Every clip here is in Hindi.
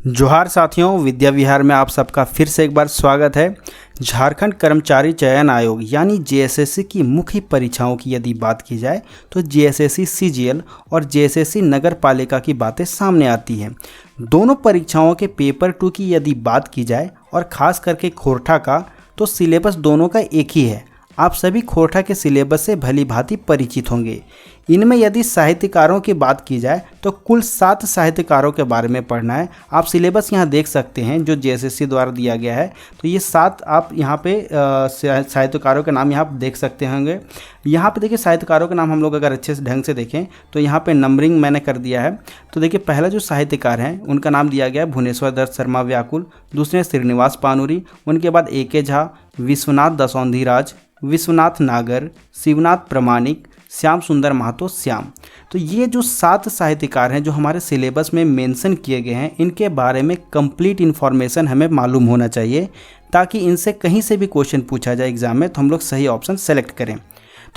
जोहार साथियों, विद्या विहार में आप सबका फिर से एक बार स्वागत है। झारखंड कर्मचारी चयन आयोग यानी जेएसएससी की मुख्य परीक्षाओं की यदि बात की जाए तो जेएसएससी सीजीएल और जेएसएससी नगर पालिका की बातें सामने आती हैं। दोनों परीक्षाओं के पेपर 2 की यदि बात की जाए और ख़ास करके खोरठा का, तो सिलेबस दोनों का एक ही है। आप सभी खोरठा के सिलेबस से भली भांति परिचित होंगे। इनमें यदि साहित्यकारों की बात की जाए तो कुल 7 साहित्यकारों के बारे में पढ़ना है। आप सिलेबस यहाँ देख सकते हैं जो जेएसएससी द्वारा दिया गया है। तो ये 7 आप यहाँ पे साहित्यकारों के नाम यहाँ देख सकते होंगे। यहाँ पे देखिए साहित्यकारों के नाम हम लोग अगर अच्छे से ढंग से देखें तो यहाँ पे नंबरिंग मैंने कर दिया है। तो देखिए पहला जो साहित्यकार हैं उनका नाम दिया गया है भुवनेश्वर दत्त शर्मा व्याकुल, दूसरे श्रीनिवास पानुरी, उनके बाद ए.के. झा, विश्वनाथ दसौंधीराज, विश्वनाथ नागर, शिवनाथ प्रमाणिक, श्याम सुंदर महतो श्याम। तो ये जो 7 साहित्यकार हैं जो हमारे सिलेबस में मेंशन किए गए हैं, इनके बारे में कंप्लीट इन्फॉर्मेशन हमें मालूम होना चाहिए ताकि इनसे कहीं से भी क्वेश्चन पूछा जाए एग्जाम में तो हम लोग सही ऑप्शन सेलेक्ट करें।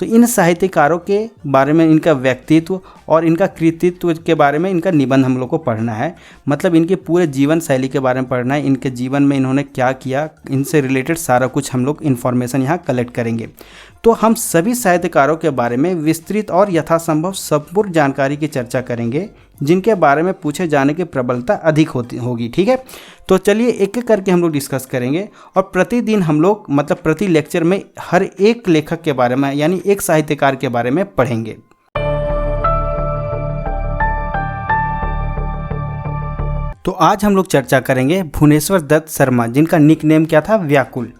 तो इन साहित्यकारों के बारे में, इनका व्यक्तित्व और इनका कृतित्व के बारे में इनका निबंध हम लोग को पढ़ना है। मतलब इनके पूरे जीवन शैली के बारे में पढ़ना है, इनके जीवन में इन्होंने क्या किया, इनसे रिलेटेड सारा कुछ हम लोग इन्फॉर्मेशन यहाँ कलेक्ट करेंगे। तो हम सभी साहित्यकारों के बारे में विस्तृत और यथासंभव संपूर्ण जानकारी की चर्चा करेंगे जिनके बारे में पूछे जाने की प्रबलता अधिक होगी। ठीक है, तो चलिए एक एक करके हम लोग डिस्कस करेंगे और प्रतिदिन हम लोग मतलब प्रति लेक्चर में हर एक लेखक के बारे में यानी एक साहित्यकार के बारे में पढ़ेंगे। तो आज हम लोग चर्चा करेंगे भुवनेश्वर दत्त शर्मा, जिनका निक नेम क्या था, व्याकुल।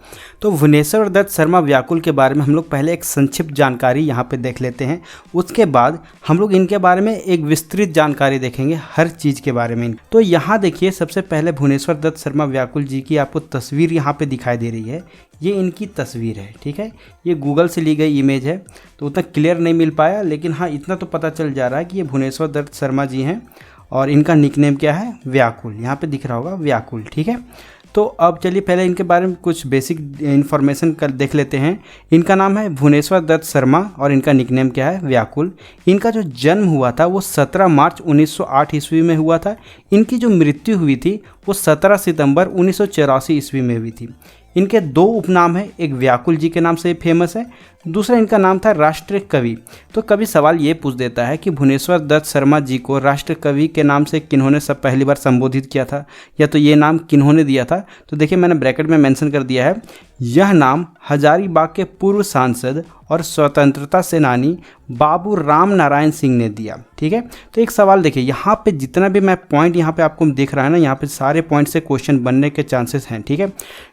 तो भुवनेश्वर दत्त शर्मा व्याकुल के बारे में हम लोग पहले एक संक्षिप्त जानकारी यहाँ पे देख लेते हैं। उसके बाद हम लोग इनके बारे में एक विस्तृत जानकारी देखेंगे हर चीज़ के बारे में। तो यहाँ देखिए सबसे पहले भुवनेश्वर दत्त शर्मा व्याकुल जी की आपको तस्वीर यहाँ पे दिखाई दे रही है। ये इनकी तस्वीर है, ठीक है। ये गूगल से ली गई इमेज है तो उतना क्लियर नहीं मिल पाया, लेकिन हाँ इतना तो पता चल जा रहा है कि ये भुवनेश्वर दत्त शर्मा जी हैं और इनका निकनेम क्या है, व्याकुल। यहाँ पे दिख रहा होगा व्याकुल, ठीक है। तो अब चलिए पहले इनके बारे में कुछ बेसिक इन्फॉर्मेशन कर देख लेते हैं। इनका नाम है भुवनेश्वर दत्त शर्मा और इनका निकनेम क्या है, व्याकुल। इनका जो जन्म हुआ था वो 17 मार्च 1908 ईस्वी में हुआ था। इनकी जो मृत्यु हुई थी वो 17 सितंबर 1984 ईस्वी में हुई थी। इनके 2 उपनाम हैं, एक व्याकुल जी के नाम से फेमस है, दूसरा इनका नाम था राष्ट्र कवि। तो कभी सवाल ये पूछ देता है कि भुवनेश्वर दत्त शर्मा जी को राष्ट्र कवि के नाम से किन्होंने सब पहली बार संबोधित किया था या तो ये नाम किन्होंने दिया था। तो देखिए मैंने ब्रैकेट में मेंशन कर दिया है, यह नाम हजारीबाग के पूर्व सांसद और स्वतंत्रता सेनानी बाबू राम नारायण सिंह ने दिया। ठीक है, तो एक सवाल देखिए यहाँ पे जितना भी मैं पॉइंट यहाँ पे आपको दिख रहा है ना, यहाँ पे सारे पॉइंट से क्वेश्चन बनने के चांसेस हैं। ठीक है,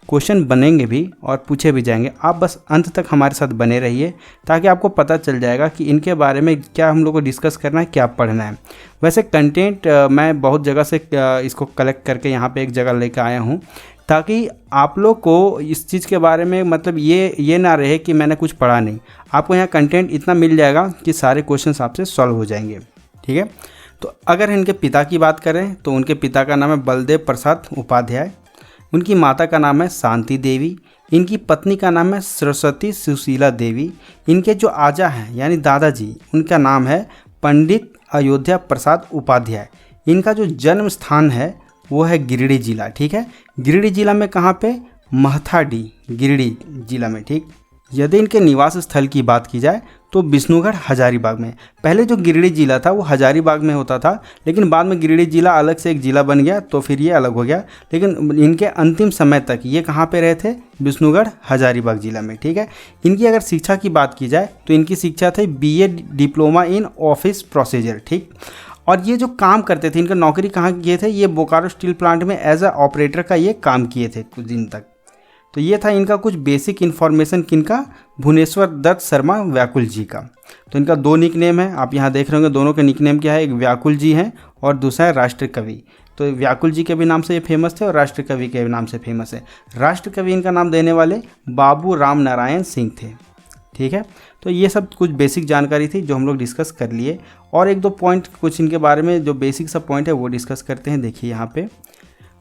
क्वेश्चन बनेंगे भी और पूछे भी जाएंगे। आप बस अंत तक हमारे साथ बने रहिए ताकि आपको पता चल जाएगा कि इनके बारे में क्या हम लोग को डिस्कस करना है, क्या पढ़ना है। वैसे कंटेंट मैं बहुत जगह से इसको कलेक्ट करके यहाँ पे एक जगह लेकर आया हूँ ताकि आप लोग को इस चीज़ के बारे में मतलब ये ना रहे कि मैंने कुछ पढ़ा नहीं। आपको यहाँ कंटेंट इतना मिल जाएगा कि सारे क्वेश्चंस आपसे सॉल्व हो जाएंगे। ठीक है, तो अगर इनके पिता की बात करें तो उनके पिता का नाम है बलदेव प्रसाद उपाध्याय, उनकी माता का नाम है शांति देवी, इनकी पत्नी का नाम है सरस्वती सुशीला देवी। इनके जो आजा हैं यानी दादाजी, उनका नाम है पंडित अयोध्या प्रसाद उपाध्याय। इनका जो जन्म स्थान है वो है गिरिडीह जिला। ठीक है, गिरिडीह जिला में कहाँ पे, महथाडी, गिरिडीह जिला में। ठीक, यदि इनके निवास स्थल की बात की जाए तो विष्णुगढ़ हजारीबाग में। पहले जो गिरिडीह जिला था वो हजारीबाग में होता था, लेकिन बाद में गिरिडीह जिला अलग से एक जिला बन गया तो फिर ये अलग हो गया। लेकिन इनके अंतिम समय तक ये कहाँ पे रहे थे, विष्णुगढ़ हजारीबाग जिला में। ठीक है, इनकी अगर शिक्षा की बात की जाए तो इनकी शिक्षा थी BA diploma in office procedure. ठीक, और ये जो काम करते थे, इनका नौकरी कहाँ किए थे, ये बोकारो स्टील प्लांट में एज अ ऑपरेटर का ये काम किए थे कुछ दिन तक। तो ये था इनका कुछ बेसिक इन्फॉर्मेशन किनका, भुवनेश्वर दत्त शर्मा व्याकुल जी का। तो इनका 2 निकनेम है, आप यहाँ देख रहे होंगे दोनों के निकनेम क्या है, एक व्याकुल जी हैं और दूसरा है राष्ट्र कवि। तो व्याकुल जी के भी नाम से ये फेमस थे और राष्ट्र कवि के भी नाम से फेमस है। राष्ट्र कवि इनका नाम देने वाले बाबू राम नारायण सिंह थे। ठीक है, तो ये सब कुछ बेसिक जानकारी थी जो हम लोग डिस्कस कर लिए। और 1-2 पॉइंट कुछ इनके बारे में जो बेसिक सब पॉइंट है वो डिस्कस करते हैं। देखिए यहाँ पे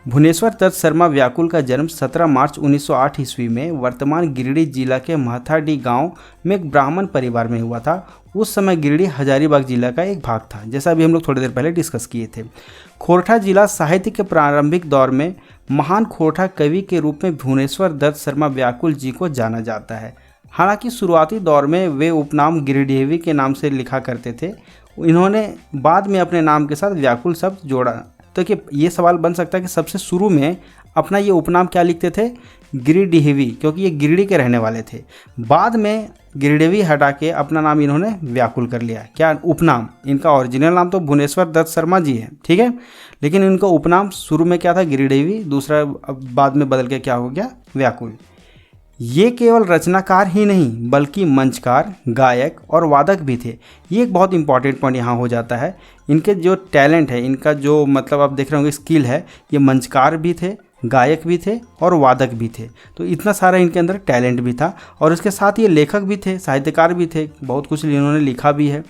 भुवनेश्वर दत्त शर्मा व्याकुल का जन्म 17 मार्च 1908 ईस्वी में वर्तमान गिरिडीह जिला के महथाडी गांव में एक ब्राह्मण परिवार में हुआ था। उस समय गिरिडीह हजारीबाग जिला का एक भाग था, जैसा अभी हम लोग थोड़ी देर पहले डिस्कस किए थे। खोरठा जिला साहित्य के प्रारंभिक दौर में महान खोरठा कवि के रूप में भुवनेश्वर दत्त शर्मा व्याकुल जी को जाना जाता है। हालांकि शुरुआती दौर में वे उपनाम गिरिडीहवी के नाम से लिखा करते थे। इन्होंने बाद में अपने नाम के साथ व्याकुल शब्द जोड़ा। तो कि ये सवाल बन सकता है कि सबसे शुरू में अपना ये उपनाम क्या लिखते थे, गिरिडीहवी, क्योंकि ये गिरिडीह के रहने वाले थे। बाद में गिरिडीहवी हटा के अपना नाम इन्होंने व्याकुल कर लिया। क्या उपनाम? इनका ओरिजिनल नाम तो भुवनेश्वर दत्त शर्मा जी है, ठीक है, लेकिन इनका उपनाम शुरू में क्या था, गिरिडीहवी, दूसरा बाद में बदल के क्या हो गया, व्याकुल। ये केवल रचनाकार ही नहीं बल्कि मंचकार, गायक और वादक भी थे। ये एक बहुत इंपॉर्टेंट पॉइंट यहाँ हो जाता है। इनके जो टैलेंट है, इनका जो मतलब आप देख रहे होंगे स्किल है, ये मंचकार भी थे, गायक भी थे और वादक भी थे। तो इतना सारा इनके अंदर टैलेंट भी था और इसके साथ ये लेखक भी थे, साहित्यकार भी थे, बहुत कुछ इन्होंने लिखा भी है।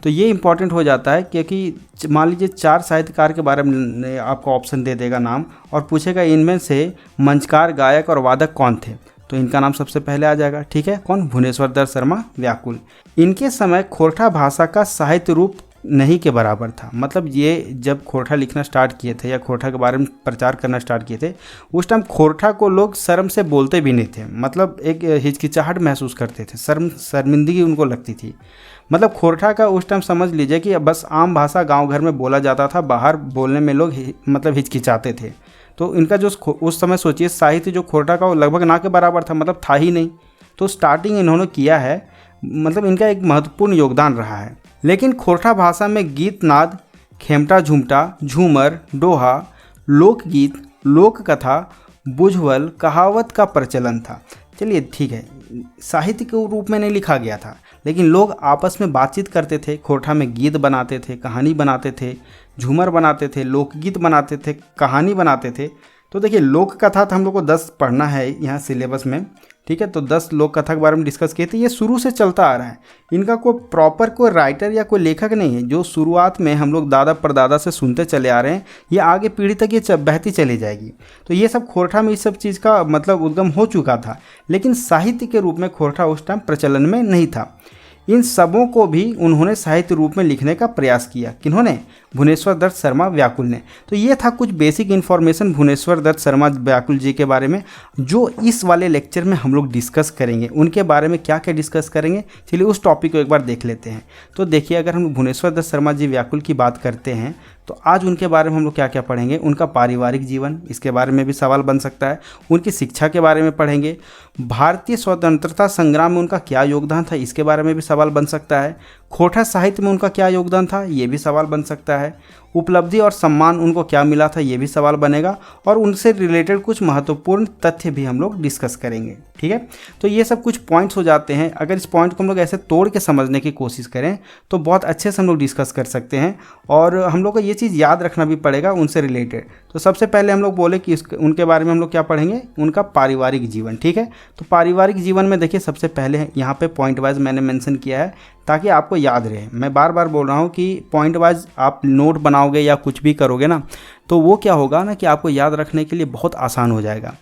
तो ये इंपॉर्टेंट हो जाता है क्योंकि मान लीजिए 4 साहित्यकार के बारे में आपको ऑप्शन दे देगा नाम और पूछेगा इनमें से मंचकार, गायक और वादक कौन थे, तो इनका नाम सबसे पहले आ जाएगा, ठीक है, कौन, भुवनेश्वर दत्त शर्मा व्याकुल। इनके समय खोरठा भाषा का साहित्य रूप नहीं के बराबर था। मतलब ये जब खोरठा लिखना स्टार्ट किए थे या खोरठा के बारे में प्रचार करना स्टार्ट किए थे, उस टाइम खोरठा को लोग शर्म से बोलते भी नहीं थे। मतलब एक हिचकिचाहट महसूस करते थे, शर्मिंदगी उनको लगती थी। मतलब खोरठा का उस टाइम समझ लीजिए कि बस आम भाषा गाँव घर में बोला जाता था, बाहर बोलने में लोग मतलब हिचकिचाते थे। तो इनका जो उस समय सोचिए साहित्य जो खोरठा का वो लगभग ना के बराबर था, मतलब था ही नहीं। तो स्टार्टिंग इन्होंने किया है, मतलब इनका एक महत्वपूर्ण योगदान रहा है। लेकिन खोरठा भाषा में गीत नाद, खेमटा झुमटा, झूमर, दोहा, लोकगीत, लोक कथा, बुझवल, कहावत का प्रचलन था। चलिए ठीक है, साहित्य के रूप में नहीं लिखा गया था, लेकिन लोग आपस में बातचीत करते थे। खोरठा में गीत बनाते थे, कहानी बनाते थे, झूमर बनाते थे, लोकगीत बनाते थे, कहानी बनाते थे। तो देखिए लोक कथा तो हम लोग को 10 पढ़ना है यहाँ सिलेबस में, ठीक है। तो 10 लोक कथा के बारे में डिस्कस किए थे। ये शुरू से चलता आ रहा है। इनका कोई प्रॉपर कोई राइटर या कोई लेखक नहीं है। जो शुरुआत में हम लोग दादा परदादा से सुनते चले आ रहे हैं, ये आगे पीढ़ी तक ये बहती चली जाएगी। तो ये सब खोरठा में इस सब चीज़ का मतलब उद्गम हो चुका था, लेकिन साहित्य के रूप में खोरठा उस टाइम प्रचलन में नहीं था। इन सबों को भी उन्होंने साहित्य रूप में लिखने का प्रयास किया। किन्होंने? भुवनेश्वर दत्त शर्मा व्याकुल ने। तो ये था कुछ बेसिक इन्फॉर्मेशन भुवनेश्वर दत्त शर्मा व्याकुल जी के बारे में, जो इस वाले लेक्चर में हम लोग डिस्कस करेंगे। उनके बारे में क्या क्या डिस्कस करेंगे, चलिए उस टॉपिक को एक बार देख लेते हैं। तो देखिए, अगर हम भुवनेश्वर दत्त शर्मा जी व्याकुल की बात करते हैं तो आज उनके बारे में हम लोग क्या क्या पढ़ेंगे। उनका पारिवारिक जीवन, इसके बारे में भी सवाल बन सकता है। उनकी शिक्षा के बारे में पढ़ेंगे। भारतीय स्वतंत्रता संग्राम में उनका क्या योगदान था, इसके बारे में भी सवाल बन सकता है। खोरठा साहित्य में उनका क्या योगदान था, ये भी सवाल बन सकता है। उपलब्धि और सम्मान उनको क्या मिला था, ये भी सवाल बनेगा। और उनसे रिलेटेड कुछ महत्वपूर्ण तथ्य भी हम लोग डिस्कस करेंगे, ठीक है। तो ये सब कुछ पॉइंट्स हो जाते हैं। अगर इस पॉइंट को हम लोग ऐसे तोड़ के समझने की कोशिश करें तो बहुत अच्छे से हम लोग डिस्कस कर सकते हैं। और हम लोग को ये चीज़ याद रखना भी पड़ेगा उनसे रिलेटेड। तो सबसे पहले हम लोग बोले कि उनके बारे में हम लोग क्या पढ़ेंगे, उनका पारिवारिक जीवन, ठीक है। तो पारिवारिक जीवन में देखिए सबसे पहले यहाँ पे पॉइंट वाइज मैंने मेंशन किया है ताकि आपको याद रहे। मैं बार बार बोल रहा हूँ कि पॉइंट वाइज आप नोट बनाओगे या कुछ भी करोगे ना, तो वो क्या होगा ना कि आपको याद रखने के लिए बहुत आसान हो जाएगा।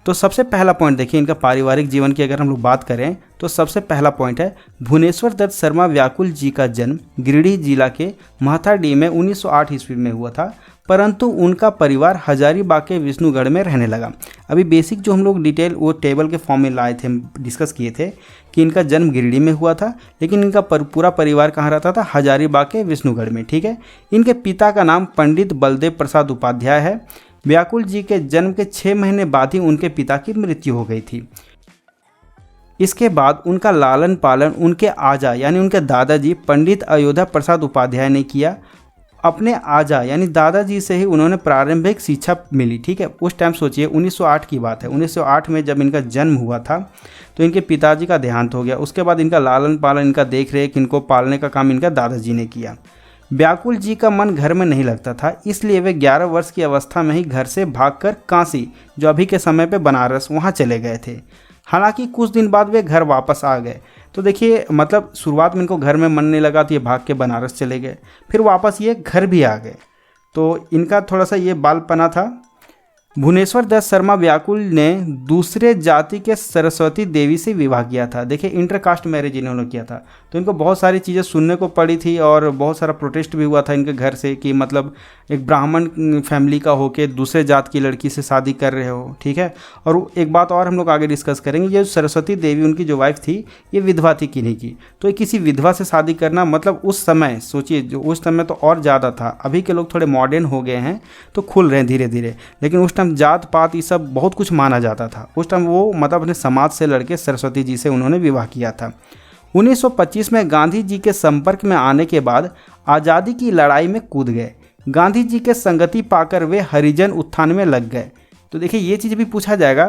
तो सबसे पहला पॉइंट देखिए, इनका पारिवारिक जीवन की अगर हम लोग बात करें तो सबसे पहला पॉइंट है भुवनेश्वर दत्त शर्मा व्याकुल जी का जन्म गिरिडीह जिला के महथाडी में 1908 ईस्वी में हुआ था, परंतु उनका परिवार हजारीबाग के विष्णुगढ़ में रहने लगा। अभी बेसिक जो हम लोग डिटेल वो टेबल के फॉर्म में लाए थे, डिस्कस किए थे कि इनका जन्म गिरिडीह में हुआ था, लेकिन इनका पूरा परिवार कहाँ रहता था, हजारीबाग के विष्णुगढ़ में, ठीक है। इनके पिता का नाम पंडित बलदेव प्रसाद उपाध्याय है। व्याकुल जी के जन्म के 6 महीने बाद ही उनके पिता की मृत्यु हो गई थी। इसके बाद उनका लालन पालन उनके आजा यानी उनके दादाजी पंडित अयोध्या प्रसाद उपाध्याय ने किया। अपने आजा यानी दादाजी से ही उन्होंने प्रारंभिक शिक्षा मिली, ठीक है। उस टाइम सोचिए 1908 की बात है। 1908 में जब इनका जन्म हुआ था तो इनके पिताजी का देहांत हो गया। उसके बाद इनका लालन पालन, इनका देख रेख, इनको पालने का काम इनका दादाजी ने किया। व्याकुल जी का मन घर में नहीं लगता था, इसलिए वे 11 वर्ष की अवस्था में ही घर से भागकर काशी, जो अभी के समय पे बनारस, वहाँ चले गए थे। हालांकि कुछ दिन बाद वे घर वापस आ गए। तो देखिए मतलब शुरुआत में इनको घर में मन नहीं लगा तो ये भाग के बनारस चले गए, फिर वापस ये घर भी आ गए। तो इनका थोड़ा सा ये बालपना था भुवनेश्वर दत्त शर्मा व्याकुल ने दूसरे जाति के सरस्वती देवी से विवाह किया था। देखिए इंटरकास्ट मैरिज इन्होंने किया था, तो इनको बहुत सारी चीज़ें सुनने को पड़ी थी और बहुत सारा प्रोटेस्ट भी हुआ था इनके घर से कि मतलब एक ब्राह्मण फैमिली का होके दूसरे जात की लड़की से शादी कर रहे हो, ठीक है। और एक बात और हम लोग आगे डिस्कस करेंगे, ये सरस्वती देवी उनकी जो वाइफ थी ये विधवा थी किन्हीं की, तो ये किसी विधवा से शादी करना मतलब उस समय सोचिए, जो उस समय तो और ज़्यादा था। अभी के लोग थोड़े मॉडर्न हो गए हैं तो खुल रहे हैं धीरे धीरे, लेकिन उस टाइम जात पात ये सब बहुत कुछ माना जाता था। उस टाइम वो मतलब अपने समाज से लड़के सरस्वती जी से उन्होंने विवाह किया था। 1925 में गांधी जी के संपर्क में आने के बाद आज़ादी की लड़ाई में कूद गए। गांधी जी के संगति पाकर वे हरिजन उत्थान में लग गए। तो देखिए ये चीज़ भी पूछा जाएगा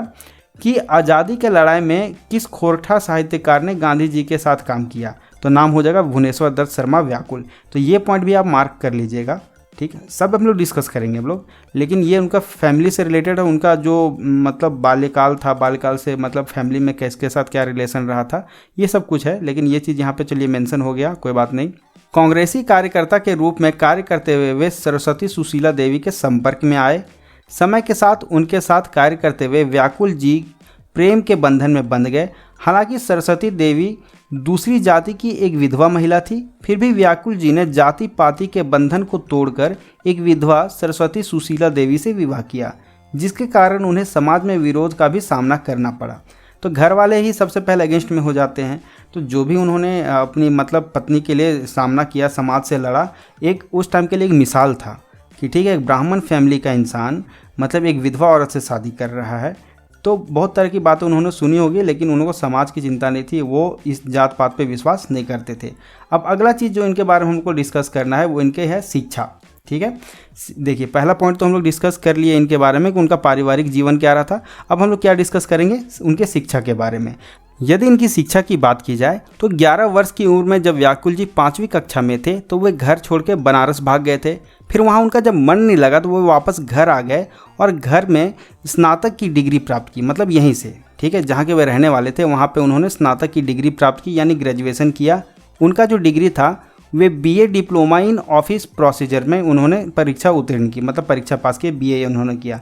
कि आज़ादी के लड़ाई में किस खोरठा साहित्यकार ने गांधी जी के साथ काम किया, तो नाम हो जाएगा भुवनेश्वर दत्त शर्मा व्याकुल। तो ये पॉइंट भी आप मार्क कर लीजिएगा, ठीक है। सब हम लोग डिस्कस करेंगे हम लोग, लेकिन ये उनका फैमिली से रिलेटेड है, उनका जो मतलब बाल्यकाल था, बाल्यकाल से मतलब फैमिली में किसके साथ क्या रिलेशन रहा था, ये सब कुछ है। लेकिन ये चीज़ यहाँ पे चलिए मेंशन हो गया, कोई बात नहीं। कांग्रेसी कार्यकर्ता के रूप में कार्य करते हुए वे सरस्वती सुशीला देवी के संपर्क में आए। समय के साथ उनके साथ कार्य करते हुए व्याकुल जी प्रेम के बंधन में बंध गए। हालांकि सरस्वती देवी दूसरी जाति की एक विधवा महिला थी, फिर भी व्याकुल जी ने जाति पाति के बंधन को तोड़कर एक विधवा सरस्वती सुशीला देवी से विवाह किया, जिसके कारण उन्हें समाज में विरोध का भी सामना करना पड़ा। तो घर वाले ही सबसे पहले अगेंस्ट में हो जाते हैं, तो जो भी उन्होंने अपनी मतलब पत्नी के लिए सामना किया, समाज से लड़ा, एक उस टाइम के लिए एक मिसाल था कि ठीक है, एक ब्राह्मण फैमिली का इंसान मतलब एक विधवा औरत से शादी कर रहा है। तो बहुत तरह की बातें उन्होंने सुनी होगी, लेकिन उनको समाज की चिंता नहीं थी, वो इस जात पात पे विश्वास नहीं करते थे। अब अगला चीज़ जो इनके बारे में हमको डिस्कस करना है वो इनके है शिक्षा, ठीक है। देखिए पहला पॉइंट तो हम लोग डिस्कस कर लिए इनके बारे में कि उनका पारिवारिक जीवन क्या रहा था। अब हम लोग क्या डिस्कस करेंगे, उनके शिक्षा के बारे में। यदि इनकी शिक्षा की बात की जाए तो 11 वर्ष की उम्र में जब व्याकुल जी 5वीं कक्षा में थे तो वे घर छोड़ के बनारस भाग गए थे। फिर वहाँ उनका जब मन नहीं लगा तो वो वापस घर आ गए और घर में स्नातक की डिग्री प्राप्त की, मतलब यहीं से, ठीक है, जहाँ के वे रहने वाले थे वहाँ पे उन्होंने स्नातक की डिग्री प्राप्त की, यानी ग्रेजुएशन किया। उनका जो डिग्री था वे BA diploma in office procedure में उन्होंने परीक्षा उत्तीर्ण की, मतलब परीक्षा पास की, बीए उन्होंने किया।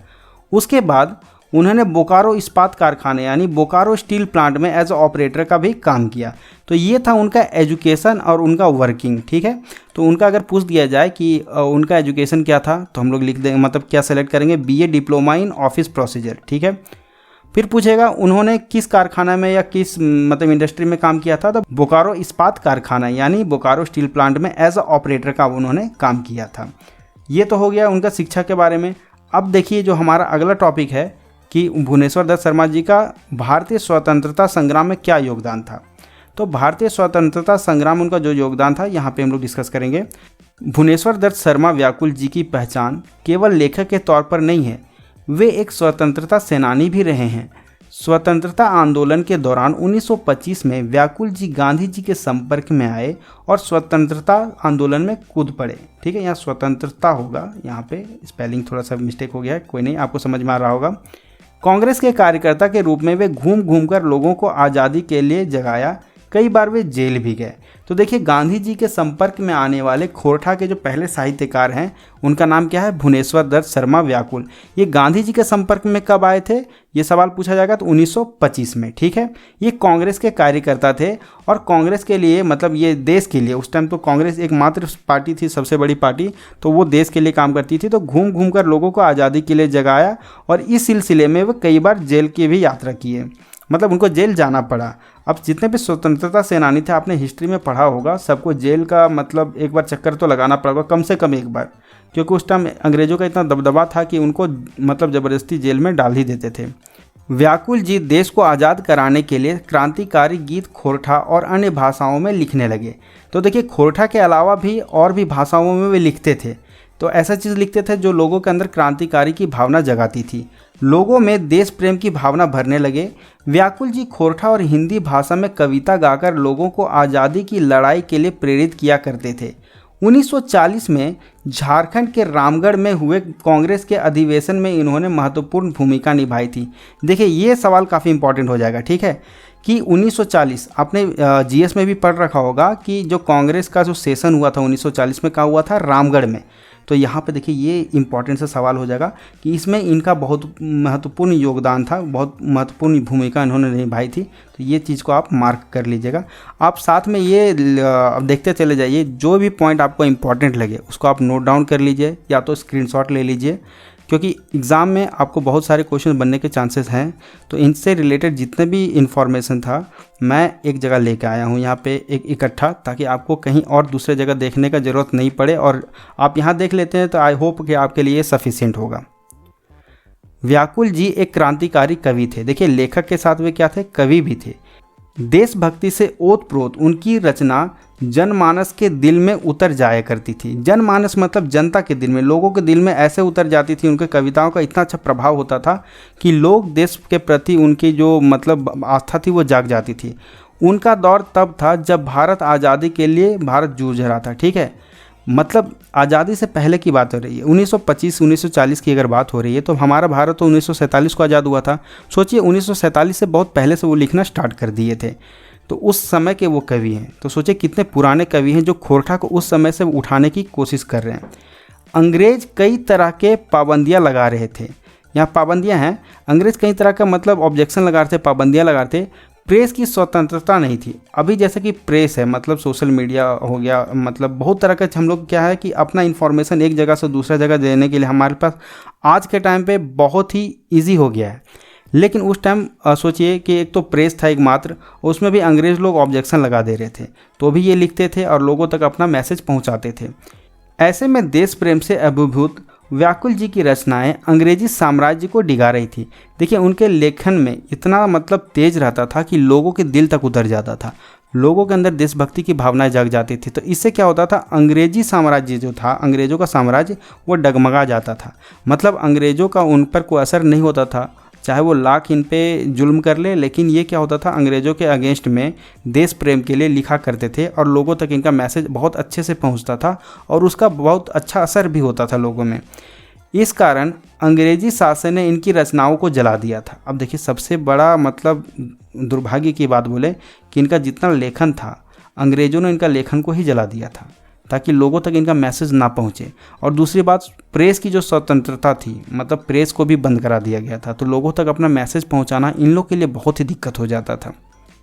उसके बाद उन्होंने बोकारो इस्पात कारखाने यानी बोकारो स्टील प्लांट में एज ऑपरेटर का भी काम किया। तो ये था उनका एजुकेशन और उनका वर्किंग, ठीक है। तो उनका अगर पूछ दिया जाए कि उनका एजुकेशन क्या था तो हम लोग लिख देंगे, मतलब क्या सेलेक्ट करेंगे, BA diploma in office procedure, ठीक है। फिर पूछेगा उन्होंने किस कारखाना में या किस मतलब इंडस्ट्री में काम किया था, तो बोकारो इस्पात कारखाना यानी बोकारो स्टील प्लांट में एज ऑपरेटर का उन्होंने काम किया था। ये तो हो गया उनका शिक्षा के बारे में। अब देखिए जो हमारा अगला टॉपिक है कि भुवनेश्वर दत्त शर्मा जी का भारतीय स्वतंत्रता संग्राम में क्या योगदान था। तो भारतीय स्वतंत्रता संग्राम उनका जो योगदान था यहाँ पे हम लोग डिस्कस करेंगे। भुवनेश्वर दत्त शर्मा व्याकुल जी की पहचान केवल लेखक के तौर पर नहीं है, वे एक स्वतंत्रता सेनानी भी रहे हैं। स्वतंत्रता आंदोलन के दौरान 1925 में व्याकुल जी गांधी जी के संपर्क में आए और स्वतंत्रता आंदोलन में कूद पड़े, ठीक है। यहाँ स्वतंत्रता होगा, यहाँ पे स्पेलिंग थोड़ा सा मिस्टेक हो गया है, कोई नहीं, आपको समझ में आ रहा होगा। कांग्रेस के कार्यकर्ता के रूप में वे घूम घूम कर लोगों को आज़ादी के लिए जगाया, कई बार वे जेल भी गए। तो देखिए गांधी जी के संपर्क में आने वाले खोरठा के जो पहले साहित्यकार हैं उनका नाम क्या है, भुवनेश्वर दत्त शर्मा व्याकुल। ये गांधी जी के संपर्क में कब आए थे, ये सवाल पूछा जाएगा तो 1925 में, ठीक है। ये कांग्रेस के कार्यकर्ता थे और कांग्रेस के लिए मतलब ये देश के लिए, उस टाइम तो कांग्रेस एकमात्र पार्टी थी, सबसे बड़ी पार्टी, तो वो देश के लिए काम करती थी। तो घूम घूम कर लोगों को आज़ादी के लिए जगाया और इस सिलसिले में वो कई बार जेल की भी यात्रा किए, मतलब उनको जेल जाना पड़ा। अब जितने भी स्वतंत्रता सेनानी थे, आपने हिस्ट्री में पढ़ा होगा, सबको जेल का मतलब एक बार चक्कर तो लगाना पड़ेगा, कम से कम एक बार, क्योंकि उस टाइम अंग्रेज़ों का इतना दबदबा था कि उनको मतलब ज़बरदस्ती जेल में डाल ही देते थे। व्याकुल जी देश को आज़ाद कराने के लिए क्रांतिकारी गीत खोरठा और अन्य भाषाओं में लिखने लगे। तो देखिए खोरठा के अलावा भी और भी भाषाओं में वे लिखते थे। तो ऐसा चीज़ लिखते थे जो लोगों के अंदर क्रांतिकारी की भावना जगाती थी, लोगों में देश प्रेम की भावना भरने लगे। व्याकुल जी खोरठा और हिंदी भाषा में कविता गाकर लोगों को आज़ादी की लड़ाई के लिए प्रेरित किया करते थे। 1940 में झारखंड के रामगढ़ में हुए कांग्रेस के अधिवेशन में इन्होंने महत्वपूर्ण भूमिका निभाई थी। देखिए ये सवाल काफ़ी इंपॉर्टेंट हो जाएगा, ठीक है, कि 1940 आपने जीएस में भी पढ़ रखा होगा कि जो कांग्रेस का जो सेशन हुआ था 1940 में, कहाँ हुआ था, रामगढ़ में। तो यहाँ पे देखिए ये इंपॉर्टेंट सा सवाल हो जाएगा कि इसमें इनका बहुत महत्वपूर्ण योगदान था, बहुत महत्वपूर्ण भूमिका इन्होंने निभाई थी। तो ये चीज़ को आप मार्क कर लीजिएगा। आप साथ में ये अब देखते चले जाइए, जो भी पॉइंट आपको इंपॉर्टेंट लगे उसको आप नोट डाउन कर लीजिए या तो स्क्रीनशॉट ले लीजिए, क्योंकि एग्ज़ाम में आपको बहुत सारे क्वेश्चन बनने के चांसेस हैं। तो इनसे रिलेटेड जितने भी इन्फॉर्मेशन था मैं एक जगह लेके आया हूँ यहाँ पे एक इकट्ठा, ताकि आपको कहीं और दूसरे जगह देखने का ज़रूरत नहीं पड़े और आप यहाँ देख लेते हैं तो आई होप कि आपके लिए सफिशिएंट होगा। व्याकुल जी एक क्रांतिकारी कवि थे। देखिए लेखक के साथ वे क्या थे, कवि भी थे। देशभक्ति से ओतप्रोत उनकी रचना जनमानस के दिल में उतर जाया करती थी। जनमानस मतलब जनता के दिल में, लोगों के दिल में ऐसे उतर जाती थी। उनके कविताओं का इतना अच्छा प्रभाव होता था कि लोग देश के प्रति उनकी जो मतलब आस्था थी वो जाग जाती थी। उनका दौर तब था जब भारत आज़ादी के लिए भारत जूझ रहा था, ठीक है, मतलब आज़ादी से पहले की बात हो रही है। 1925-1940 की अगर बात हो रही है तो हमारा भारत तो 1947 को आज़ाद हुआ था। सोचिए 1947 से बहुत पहले से वो लिखना स्टार्ट कर दिए थे। तो उस समय के वो कवि हैं, तो सोचिए कितने पुराने कवि हैं जो खोरठा को उस समय से उठाने की कोशिश कर रहे हैं। अंग्रेज कई तरह के पाबंदियाँ लगा रहे थे। यहाँ पाबंदियाँ हैं, अंग्रेज कई तरह का मतलब ऑब्जेक्शन लगा रहे थे, पाबंदियाँ लगा रहे थे। प्रेस की स्वतंत्रता नहीं थी। अभी जैसे कि प्रेस है, मतलब सोशल मीडिया हो गया, मतलब बहुत तरह का हम लोग क्या है कि अपना इन्फॉर्मेशन एक जगह से दूसरा जगह देने के लिए हमारे पास आज के टाइम पे बहुत ही इजी हो गया है। लेकिन उस टाइम सोचिए कि एक तो प्रेस था एकमात्र, उसमें भी अंग्रेज़ लोग ऑब्जेक्शन लगा दे रहे थे, तो भी ये लिखते थे और लोगों तक अपना मैसेज पहुंचाते थे। ऐसे में देश प्रेम से अभिभूत व्याकुल जी की रचनाएं अंग्रेजी साम्राज्य को डिगा रही थी। देखिए उनके लेखन में इतना मतलब तेज रहता था कि लोगों के दिल तक उतर जाता था, लोगों के अंदर देशभक्ति की भावनाएं जग जाती थी। तो इससे क्या होता था, अंग्रेजी साम्राज्य जो था, अंग्रेज़ों का साम्राज्य वो डगमगा जाता था। मतलब अंग्रेज़ों का उन पर कोई असर नहीं होता था, चाहे वो लाख इन पे जुल्म कर ले, लेकिन ये क्या होता था, अंग्रेज़ों के अगेंस्ट में देश प्रेम के लिए लिखा करते थे और लोगों तक इनका मैसेज बहुत अच्छे से पहुंचता था और उसका बहुत अच्छा असर भी होता था लोगों में। इस कारण अंग्रेजी शासन ने इनकी रचनाओं को जला दिया था। अब देखिए सबसे बड़ा मतलब दुर्भाग्य की बात बोले कि इनका जितना लेखन था, अंग्रेज़ों ने इनका लेखन को ही जला दिया था ताकि लोगों तक इनका मैसेज ना पहुंचे। और दूसरी बात, प्रेस की जो स्वतंत्रता थी, मतलब प्रेस को भी बंद करा दिया गया था, तो लोगों तक अपना मैसेज पहुंचाना इन लोग के लिए बहुत ही दिक्कत हो जाता था।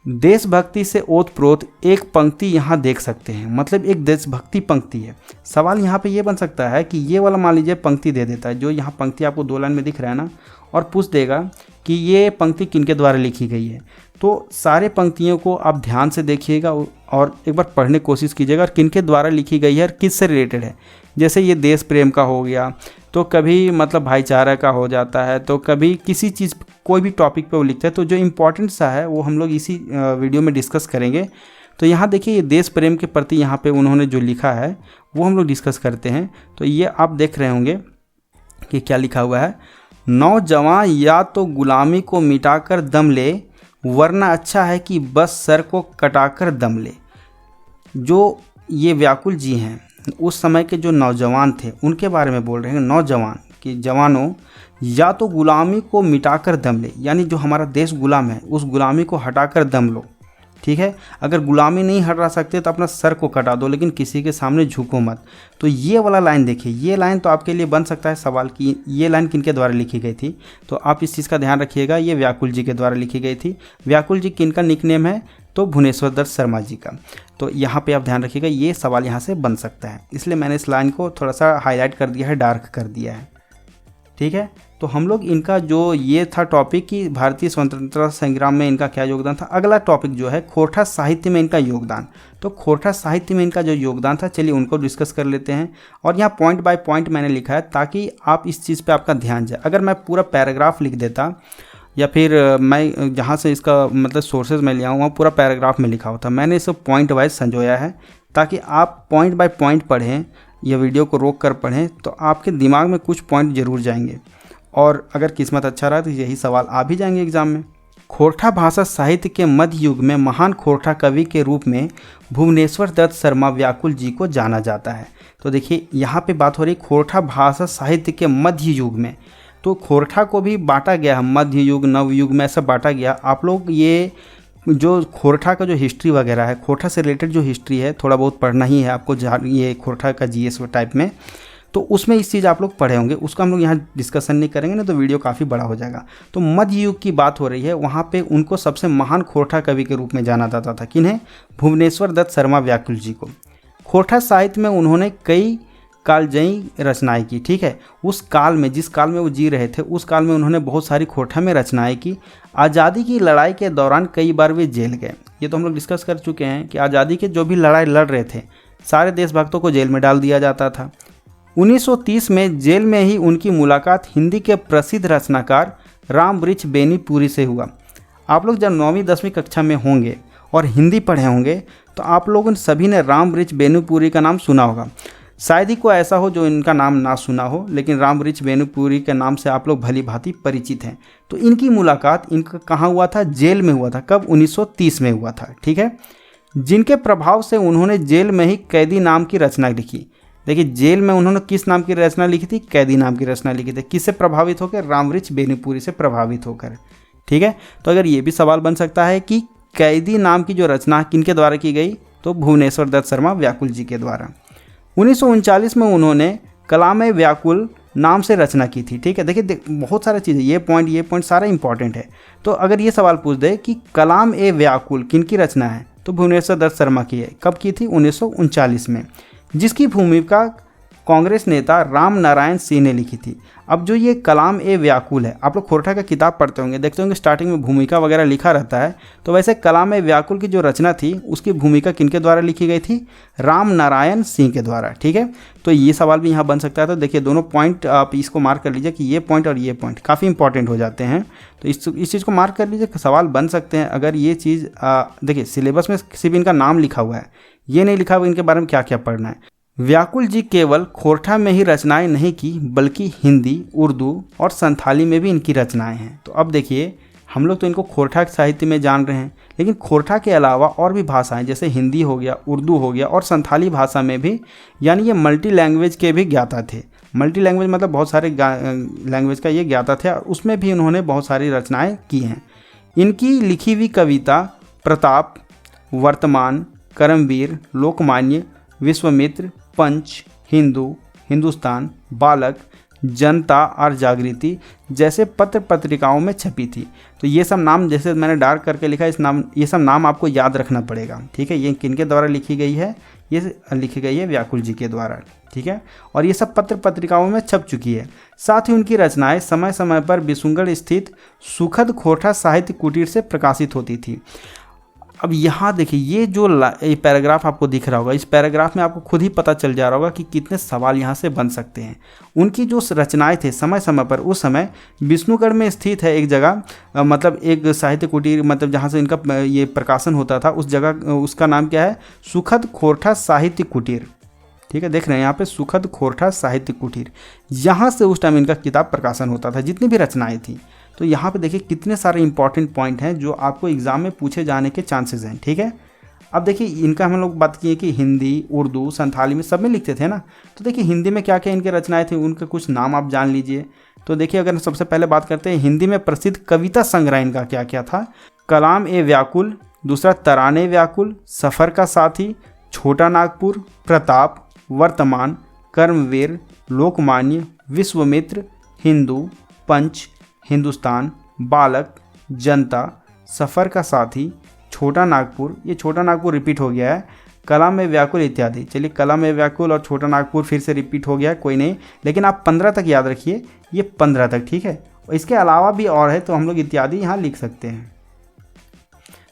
देशभक्ति से ओतप्रोत एक पंक्ति यहाँ देख सकते हैं, मतलब एक देशभक्ति पंक्ति है। सवाल यहाँ पे ये बन सकता है कि ये वाला मान लीजिए पंक्ति दे देता है, जो यहाँ पंक्ति आपको 2 लाइन में दिख रहा है ना, और पूछ देगा कि ये पंक्ति किनके द्वारा लिखी गई है। तो सारे पंक्तियों को आप ध्यान से देखिएगा और एक बार पढ़ने की कोशिश कीजिएगा और किनके द्वारा लिखी गई है और किससे रिलेटेड है। जैसे ये देश प्रेम का हो गया, तो कभी मतलब भाईचारा का हो जाता है, तो कभी किसी चीज़ कोई भी टॉपिक पे वो लिखता है। तो जो इम्पोर्टेंट सा है वो हम लोग इसी वीडियो में डिस्कस करेंगे। तो यहाँ देखिए ये देश प्रेम के प्रति यहाँ पे उन्होंने जो लिखा है वो हम लोग डिस्कस करते हैं। तो ये आप देख रहे होंगे कि क्या लिखा हुआ है, नौजवान या तो गुलामी को मिटाकर दम ले, वरना अच्छा है कि बस सर को कटाकर दम ले। जो ये व्याकुल जी हैं, उस समय के जो नौजवान थे उनके बारे में बोल रहे हैं। नौजवान कि जवानों, या तो गुलामी को मिटाकर दम ले, यानी जो हमारा देश गुलाम है उस गुलामी को हटाकर दम लो, ठीक है। अगर गुलामी नहीं हटा सकते तो अपना सर को कटा दो, लेकिन किसी के सामने झुको मत। तो ये वाला लाइन देखिए, ये लाइन तो आपके लिए बन सकता है सवाल कि ये लाइन किनके द्वारा लिखी गई थी। तो आप इस चीज़ का ध्यान रखिएगा, ये व्याकुल जी के द्वारा लिखी गई थी। व्याकुल जी किनका निकनेम है, तो भुवनेश्वर दत्त शर्मा जी का। तो यहाँ पे आप ध्यान रखिएगा, ये सवाल यहाँ से बन सकता है, इसलिए मैंने इस लाइन को थोड़ा सा हाईलाइट कर दिया है, डार्क कर दिया है, ठीक है। तो हम लोग इनका जो ये था टॉपिक कि भारतीय स्वतंत्रता संग्राम में इनका क्या योगदान था। अगला टॉपिक जो है खोरठा साहित्य में इनका योगदान। तो खोरठा साहित्य में इनका जो योगदान था, चलिए उनको डिस्कस कर लेते हैं। और यहाँ पॉइंट बाय पॉइंट मैंने लिखा है ताकि आप इस चीज़ पे आपका ध्यान जाए। अगर मैं पूरा पैराग्राफ लिख देता या फिर मैं जहाँ से इसका मतलब सोर्सेज में लिया हूँ वहाँ पूरा पैराग्राफ में लिखा होता, मैंने इसे पॉइंट वाइज संजोया है ताकि आप पॉइंट बाय पॉइंट पढ़ें या वीडियो को रोक कर पढ़ें, तो आपके दिमाग में कुछ पॉइंट जरूर जाएंगे और अगर किस्मत अच्छा रहा तो यही सवाल आ भी जाएंगे एग्जाम में। खोरठा भाषा साहित्य के मध्य युग में महान खोरठा कवि के रूप में भुवनेश्वर दत्त शर्मा व्याकुल जी को जाना जाता है। तो देखिए यहाँ पे बात हो रही खोरठा भाषा साहित्य के मध्य युग में, तो खोरठा को भी बांटा गया है, मध्य युग नव युग में ऐसा बांटा गया। आप लोग ये जो खोरठा का जो हिस्ट्री वगैरह है, खोरठा से रिलेटेड जो हिस्ट्री है थोड़ा बहुत पढ़ना ही है आपको, ये खोरठा का जीएस टाइप में। तो उसमें इस चीज़ आप लोग पढ़े होंगे, उसका हम लोग यहाँ डिस्कशन नहीं करेंगे ना, तो वीडियो काफ़ी बड़ा हो जाएगा। तो मध्य युग की बात हो रही है, वहाँ पे उनको सबसे महान खोरठा कवि के रूप में जाना जाता था। किन्हें? भुवनेश्वर दत्त शर्मा व्याकुल जी को। खोरठा साहित्य में उन्होंने कई कालजयी रचनाएं की, ठीक है। उस काल में, जिस काल में वो जी रहे थे, उस काल में उन्होंने बहुत सारी खोरठा में रचनाएं की। आज़ादी की लड़ाई के दौरान कई बार वे जेल गए। ये तो हम लोग डिस्कस कर चुके हैं कि आज़ादी के जो भी लड़ाई लड़ रहे थे, सारे देशभक्तों को जेल में डाल दिया जाता था। 1930 में जेल में ही उनकी मुलाकात हिंदी के प्रसिद्ध रचनाकार रामवृक्ष बेनीपुरी से हुआ। आप लोग जब 9वीं 10वीं कक्षा में होंगे और हिंदी पढ़े होंगे तो आप लोगों सभी ने रामवृक्ष बेनीपुरी का नाम सुना होगा। शायद ही कोई ऐसा हो जो इनका नाम ना सुना हो, लेकिन रामवृक्ष बेनीपुरी के नाम से आप लोग भली भांति परिचित हैं। तो इनकी मुलाकात इनका कहाँ हुआ था? जेल में हुआ था। कब? 1930 में हुआ था, ठीक है। जिनके प्रभाव से उन्होंने जेल में ही कैदी नाम की रचना लिखी। देखिए, जेल में उन्होंने किस नाम की रचना लिखी थी? कैदी नाम की रचना लिखी थी। किससे प्रभावित होकर? रामवृक्ष बेनीपुरी से प्रभावित होकर, ठीक है। तो अगर ये भी सवाल बन सकता है कि कैदी नाम की जो रचना किनके द्वारा की गई, तो भुवनेश्वर दत्त शर्मा व्याकुल जी के द्वारा। 1939 में उन्होंने कलाम-ए व्याकुल नाम से रचना की थी, ठीक है। देखिए बहुत सारी चीज़ें, ये पॉइंट सारा इंपॉर्टेंट है। तो अगर ये सवाल पूछ दे कि कलाम-ए व्याकुल किनकी रचना है, तो भुवनेश्वर दत्त शर्मा की है। कब की थी? 1939 में, जिसकी भूमिका कांग्रेस नेता राम नारायण सिंह ने लिखी थी। अब जो ये कलाम-ए व्याकुल है, आप लोग खोरठा का किताब पढ़ते होंगे, देखते होंगे स्टार्टिंग में भूमिका वगैरह लिखा रहता है। तो वैसे कलाम-ए व्याकुल की जो रचना थी, उसकी भूमिका किनके द्वारा लिखी गई थी? राम नारायण सिंह के द्वारा, ठीक है। तो ये सवाल भी यहाँ बन सकता है। तो देखिए दोनों पॉइंट आप इसको मार्क कर लीजिए कि ये पॉइंट और ये पॉइंट काफ़ी इंपॉर्टेंट हो जाते हैं। तो इस चीज़ को मार्क कर लीजिए, सवाल बन सकते हैं अगर ये चीज़ देखिए सिलेबस में सिर्फ इनका नाम लिखा हुआ है, ये नहीं लिखा हुआ इनके बारे में क्या क्या पढ़ना है। व्याकुल जी केवल खोरठा में ही रचनाएं नहीं की, बल्कि हिंदी, उर्दू और संथाली में भी इनकी रचनाएं हैं। तो अब देखिए, हम लोग तो इनको खोरठा साहित्य में जान रहे हैं, लेकिन खोरठा के अलावा और भी भाषाएं जैसे हिंदी हो गया, उर्दू हो गया और संथाली भाषा में भी, यानी ये मल्टी लैंग्वेज के भी ज्ञाता थे। मल्टी लैंग्वेज मतलब बहुत सारे लैंग्वेज का ये ज्ञाता थे, और उसमें भी उन्होंने बहुत सारी रचनाएँ की हैं। इनकी लिखी हुई कविता प्रताप, वर्तमान, कर्मवीर, लोकमान्य, विश्वामित्र, पंच, हिंदू, हिंदुस्तान, बालक, जनता और जागृति जैसे पत्र पत्रिकाओं में छपी थी। तो ये सब नाम जैसे मैंने डार्क करके लिखा, ये सब नाम आपको याद रखना पड़ेगा, ठीक है। ये किनके द्वारा लिखी गई है? ये लिखी गई है व्याकुल जी के द्वारा, ठीक है। और ये सब पत्र पत्रिकाओं में छप चुकी है। साथ ही उनकी रचनाएं समय समय पर बिशुनगढ़ स्थित सुखद खोरठा साहित्य कुटीर से प्रकाशित होती थी। अब यहाँ देखिए, ये जो पैराग्राफ आपको दिख रहा होगा, इस पैराग्राफ में आपको खुद ही पता चल जा रहा होगा कि कितने सवाल यहाँ से बन सकते हैं। उनकी जो रचनाएं थे समय समय पर, उस समय विष्णुगढ़ में स्थित है एक जगह, मतलब एक साहित्य कुटीर, मतलब जहाँ से इनका ये प्रकाशन होता था, उस जगह उसका नाम क्या है? सुखद खोरठा साहित्य कुटीर, ठीक है। देख रहे हैं यहाँ पे सुखद खोरठा साहित्य कुटीर, यहाँ से उस टाइम इनका किताब प्रकाशन होता था, जितनी भी रचनाएँ थी। तो यहाँ पे देखिए कितने सारे इंपॉर्टेंट पॉइंट हैं जो आपको एग्जाम में पूछे जाने के चांसेस हैं, ठीक है। अब देखिए इनका हम लोग बात किए कि हिंदी, उर्दू, संथाली में सब में लिखते थे ना। तो देखिए हिंदी में क्या क्या इनके रचनाएं थी, उनके कुछ नाम आप जान लीजिए। तो देखिए अगर सबसे पहले बात करते हैं हिंदी में प्रसिद्ध कविता संग्रह इनका क्या क्या था। कलाम-ए व्याकुल, दूसरा तराने व्याकुल, सफ़र का साथी, छोटा नागपुर, प्रताप, वर्तमान, कर्मवीर, लोकमान्य, विश्वामित्र, हिंदू, पंच, हिंदुस्तान, बालक, जनता, सफ़र का साथी, छोटा नागपुर, ये छोटा नागपुर रिपीट हो गया है, कलाम-ए व्याकुल इत्यादि। चलिए कलाम-ए व्याकुल और छोटा नागपुर फिर से रिपीट हो गया है, कोई नहीं, लेकिन आप 15 तक याद रखिए, ये 15 तक, ठीक है। इसके अलावा भी और है तो हम लोग इत्यादि यहाँ लिख सकते हैं।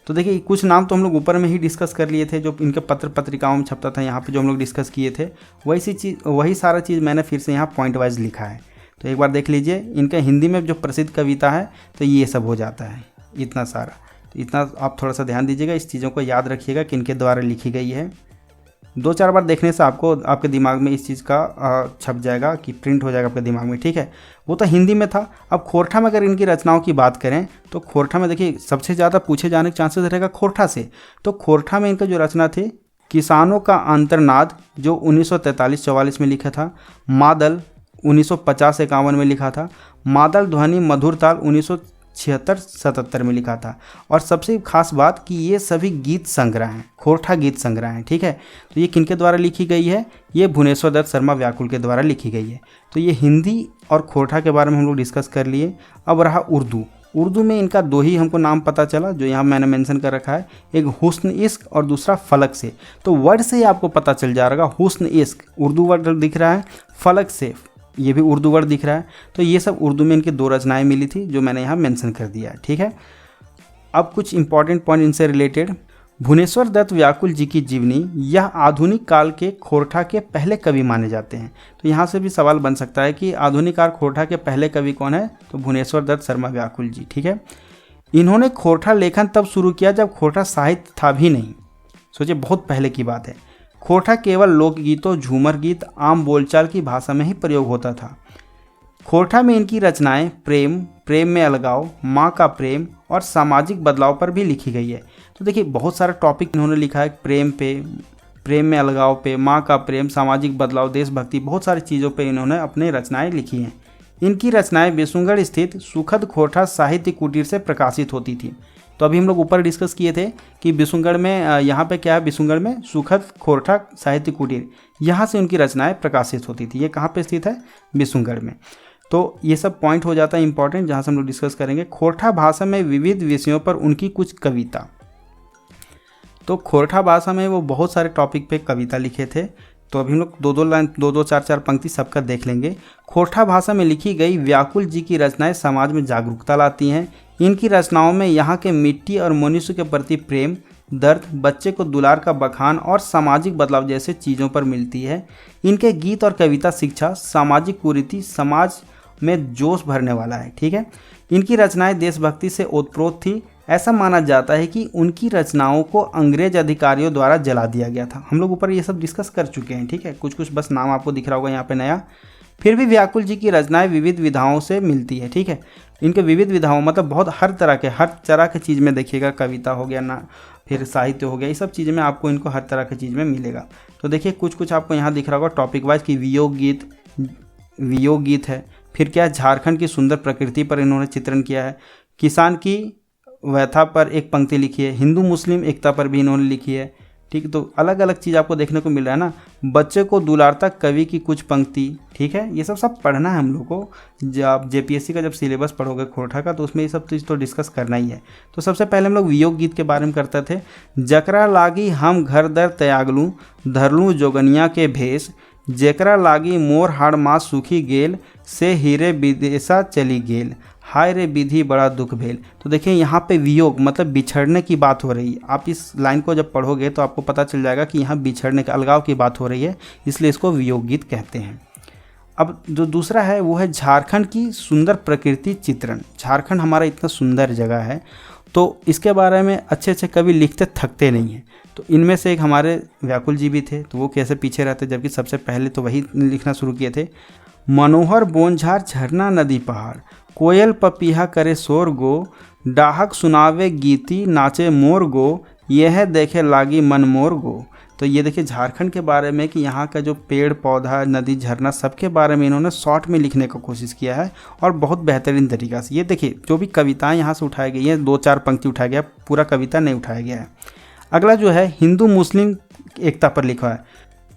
तो देखिए कुछ नाम तो हम लोग ऊपर में ही डिस्कस कर लिए थे, जो इनके पत्र पत्रिकाओं में छपता था, यहाँ पे जो हम लोग डिस्कस किए थे, वही सारा चीज़ मैंने फिर से यहाँ पॉइंट वाइज लिखा है। तो एक बार देख लीजिए, इनके हिंदी में जो प्रसिद्ध कविता है तो ये सब हो जाता है, इतना सारा। तो इतना आप थोड़ा सा ध्यान दीजिएगा, इस चीज़ों को याद रखिएगा कि इनके द्वारा लिखी गई है। 2-4 बार देखने से आपको आपके दिमाग में इस चीज़ का छप जाएगा, कि प्रिंट हो जाएगा आपके दिमाग में, ठीक है। वो तो हिंदी में था। अब खोरठा में अगर इनकी रचनाओं की बात करें तो खोरठा में देखिए सबसे ज़्यादा पूछे जाने के चांसेस रहेगा खोरठा से। तो खोरठा में इनका जो रचना थी किसानों का अंतर्नाद, जो 1943-44 में लिखा था, मादल 1950-51 में लिखा था, मादल ध्वनि मधुर ताल 76-77 में लिखा था। और सबसे खास बात कि ये सभी गीत संग्रह हैं, खोरठा गीत संग्रह हैं, ठीक है। तो ये किनके द्वारा लिखी गई है? ये भुवनेश्वर दत्त शर्मा व्याकुल के द्वारा लिखी गई है। तो ये हिंदी और खोरठा के बारे में हम लोग डिस्कस कर लिए। अब रहा उर्दू। उर्दू में इनका दो ही हमको नाम पता चला जो यहाँ मैंने मेंशन कर रखा है, एक हुस्न इश्क और दूसरा फलक से। तो वर्ड से ही आपको पता चल जाएगा, हुस्न इश्क उर्दू वर्ड दिख रहा है, फलक से ये भी उर्दू वर्ड दिख रहा है। तो ये सब उर्दू में इनकी 2 रचनाएं मिली थी जो मैंने यहाँ मेंशन कर दिया है, ठीक है। अब कुछ इंपॉर्टेंट पॉइंट इनसे रिलेटेड। भुवनेश्वर दत्त व्याकुल जी की जीवनी, यह आधुनिक काल के खोरठा के पहले कवि माने जाते हैं। तो यहाँ से भी सवाल बन सकता है कि आधुनिक काल खोरठा के पहले कवि कौन है? तो भुवनेश्वर दत्त शर्मा व्याकुल जी, ठीक है। इन्होंने खोरठा लेखन तब शुरू किया जब खोरठा साहित्य था भी नहीं। सोचिए, बहुत पहले की बात है। खोरठा केवल लोकगीतों, झूमर गीत, आम बोलचाल की भाषा में ही प्रयोग होता था। खोरठा में इनकी रचनाएं प्रेम, प्रेम में अलगाव, माँ का प्रेम और सामाजिक बदलाव पर भी लिखी गई है। तो देखिए, बहुत सारा टॉपिक इन्होंने लिखा है, प्रेम पे, प्रेम में अलगाव पे, माँ का प्रेम, सामाजिक बदलाव, देशभक्ति, बहुत सारी चीज़ों पे इन्होंने अपने रचनाएं लिखी हैं। इनकी रचनाएं बिशुनगढ़ स्थित सुखद खोरठा साहित्य कुटीर से प्रकाशित होती थी। तो अभी हम लोग ऊपर डिस्कस किए थे कि बिशुनगढ़ में, यहाँ पे क्या है, बिशुनगढ़ में सुखद खोरठा साहित्य कुटीर, यहाँ से उनकी रचनाएं प्रकाशित होती थी। ये कहाँ पे स्थित है? बिशुनगढ़ में। तो ये सब पॉइंट हो जाता है इंपॉर्टेंट, जहाँ से हम लोग डिस्कस करेंगे। खोरठा भाषा में विविध विषयों पर उनकी कुछ कविता। तो खोरठा भाषा में वो बहुत सारे टॉपिक पे कविता लिखे थे। तो अभी हम लोग 2-2 लाइन, 2-2, 4-4 पंक्ति सबका देख लेंगे। खोरठा भाषा में लिखी गई व्याकुल जी की रचनाएं समाज में जागरूकता लाती हैं। इनकी रचनाओं में यहाँ के मिट्टी और मनुष्य के प्रति प्रेम, दर्द, बच्चे को दुलार का बखान और सामाजिक बदलाव जैसे चीज़ों पर मिलती है। इनके गीत और कविता शिक्षा, सामाजिक कुरीति, समाज में जोश भरने वाला है, ठीक है। इनकी रचनाएं देशभक्ति से ओतप्रोत थी। ऐसा माना जाता है कि उनकी रचनाओं को अंग्रेज अधिकारियों द्वारा जला दिया गया था। हम लोग ऊपर ये सब डिस्कस कर चुके हैं, ठीक है। कुछ कुछ बस नाम आपको दिख रहा होगा यहाँ पे नया। फिर भी व्याकुल जी की रचनाएं विविध विधाओं से मिलती है, ठीक है। इनके विविध विधाओं मतलब बहुत हर तरह के चीज़ में देखिएगा, कविता हो गया ना, फिर साहित्य हो गया, ये सब चीज़ में आपको इनको हर तरह की चीज़ में मिलेगा। तो देखिए, कुछ कुछ आपको यहाँ दिख रहा होगा टॉपिक वाइज कि वियोग गीत है। फिर क्या है, झारखंड की सुंदर प्रकृति पर इन्होंने चित्रण किया है। किसान की व्यथा पर एक पंक्ति लिखी है। हिंदू मुस्लिम एकता पर भी इन्होंने लिखी है, ठीक है। तो अलग अलग चीज़ आपको देखने को मिल रहा है ना। बच्चे को दुलारता कवि की कुछ पंक्ति, ठीक है। ये सब पढ़ना है हम लोग को। जब जेपीएससी का जब सिलेबस पढ़ोगे खोरठा का, तो उसमें ये सब चीज़ तो डिस्कस करना ही है। तो सबसे पहले हम लोग वियोग गीत के बारे में करते थे। जकरा लागी हम घर दर त्यागलूँ, धरलूँ जोगनिया के भेष, जेकरा लागी मोर हाड़ माँ सूखी गेल, से हीरे विदेशा चली गेल, हाय रे विधि बड़ा दुख भेल। तो देखिए, यहाँ पे वियोग मतलब बिछड़ने की बात हो रही है। आप इस लाइन को जब पढ़ोगे तो आपको पता चल जाएगा कि यहाँ बिछड़ने का, अलगाव की बात हो रही है, इसलिए इसको वियोग गीत कहते हैं। अब जो दूसरा है वो है झारखंड की सुंदर प्रकृति चित्रण। झारखंड हमारा इतना सुंदर जगह है, तो इसके बारे में अच्छे अच्छे कवि लिखते थकते नहीं हैं। तो इनमें से एक हमारे व्याकुल जी भी थे, तो वो कैसे पीछे रहते, जबकि सबसे पहले तो वही लिखना शुरू किए थे। मनोहर बोनझार झरना नदी पहाड़, कोयल पपीहा करे शोर गो, डाहक सुनावे गीती नाचे मोर गो, यह देखे लागी मन मोर गो। तो ये देखिए झारखंड के बारे में कि यहाँ का जो पेड़ पौधा, नदी, झरना, सबके बारे में इन्होंने शॉर्ट में लिखने की कोशिश किया है और बहुत बेहतरीन तरीक़ा से। ये देखिए, जो भी कविताएं यहाँ से उठाई गई हैं, 2-4 पंक्ति उठाया गया, पूरा कविता नहीं उठाया गया है। अगला जो है हिंदू मुस्लिम एकता पर लिखा है।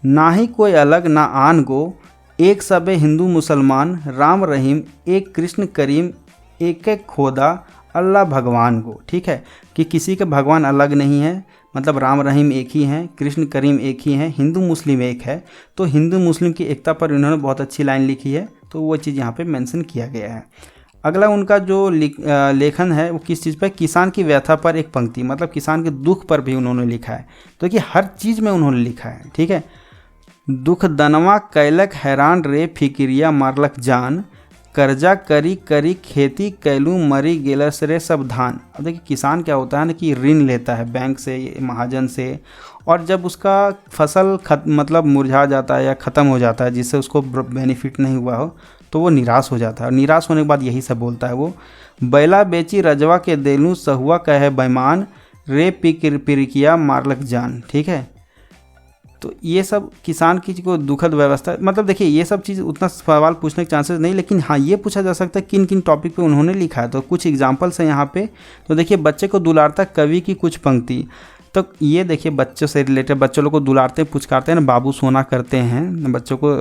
ना ही कोई अलग ना आन गो, एक सबे हिंदू मुसलमान, राम रहीम एक कृष्ण करीम, एक एक खोदा अल्लाह भगवान गो, ठीक है। कि किसी के भगवान अलग नहीं है, मतलब राम रहीम एक ही हैं, कृष्ण करीम एक ही हैं, हिंदू मुस्लिम एक है। तो हिंदू मुस्लिम की एकता पर इन्होंने बहुत अच्छी लाइन लिखी है, तो वो चीज़ यहाँ पे मेंशन किया गया है। अगला उनका जो लेखन है वो किस चीज़ पर, किसान की व्यथा पर एक पंक्ति, मतलब किसान के दुख पर भी उन्होंने लिखा है। तो कि हर चीज़ में उन्होंने लिखा है, ठीक है। दुख दनवा कैलक हैरान रे फिक्रिया मारलक जान, कर्जा करी करी खेती कैलू मरी गेलस रे सब धान। अब देखिए, किसान क्या होता है ना कि ऋण लेता है बैंक से, महाजन से, और जब उसका फसल मतलब मुरझा जाता है या ख़त्म हो जाता है, जिससे उसको बेनिफिट नहीं हुआ हो, तो वो निराश हो जाता है। और निराश होने के बाद यही सब बोलता है वो, बैला बेची रजवा के देलूँ सहुआ कहे बैमान, रे पिरकिया मारलक जान, ठीक है। तो ये सब किसान की को दुखद व्यवस्था, मतलब देखिए ये सब चीज़ उतना सवाल पूछने के चांसेस नहीं, लेकिन हाँ ये पूछा जा सकता है किन किन टॉपिक पे उन्होंने लिखा है। तो कुछ एग्जांपल्स हैं यहाँ पे। तो देखिए बच्चे को दुलारता कवि की कुछ पंक्ति, तो ये देखिए बच्चों से रिलेटेड, बच्चों लोग को दुलारते पुचकारते हैं ना, बाबू सोना करते हैं बच्चों को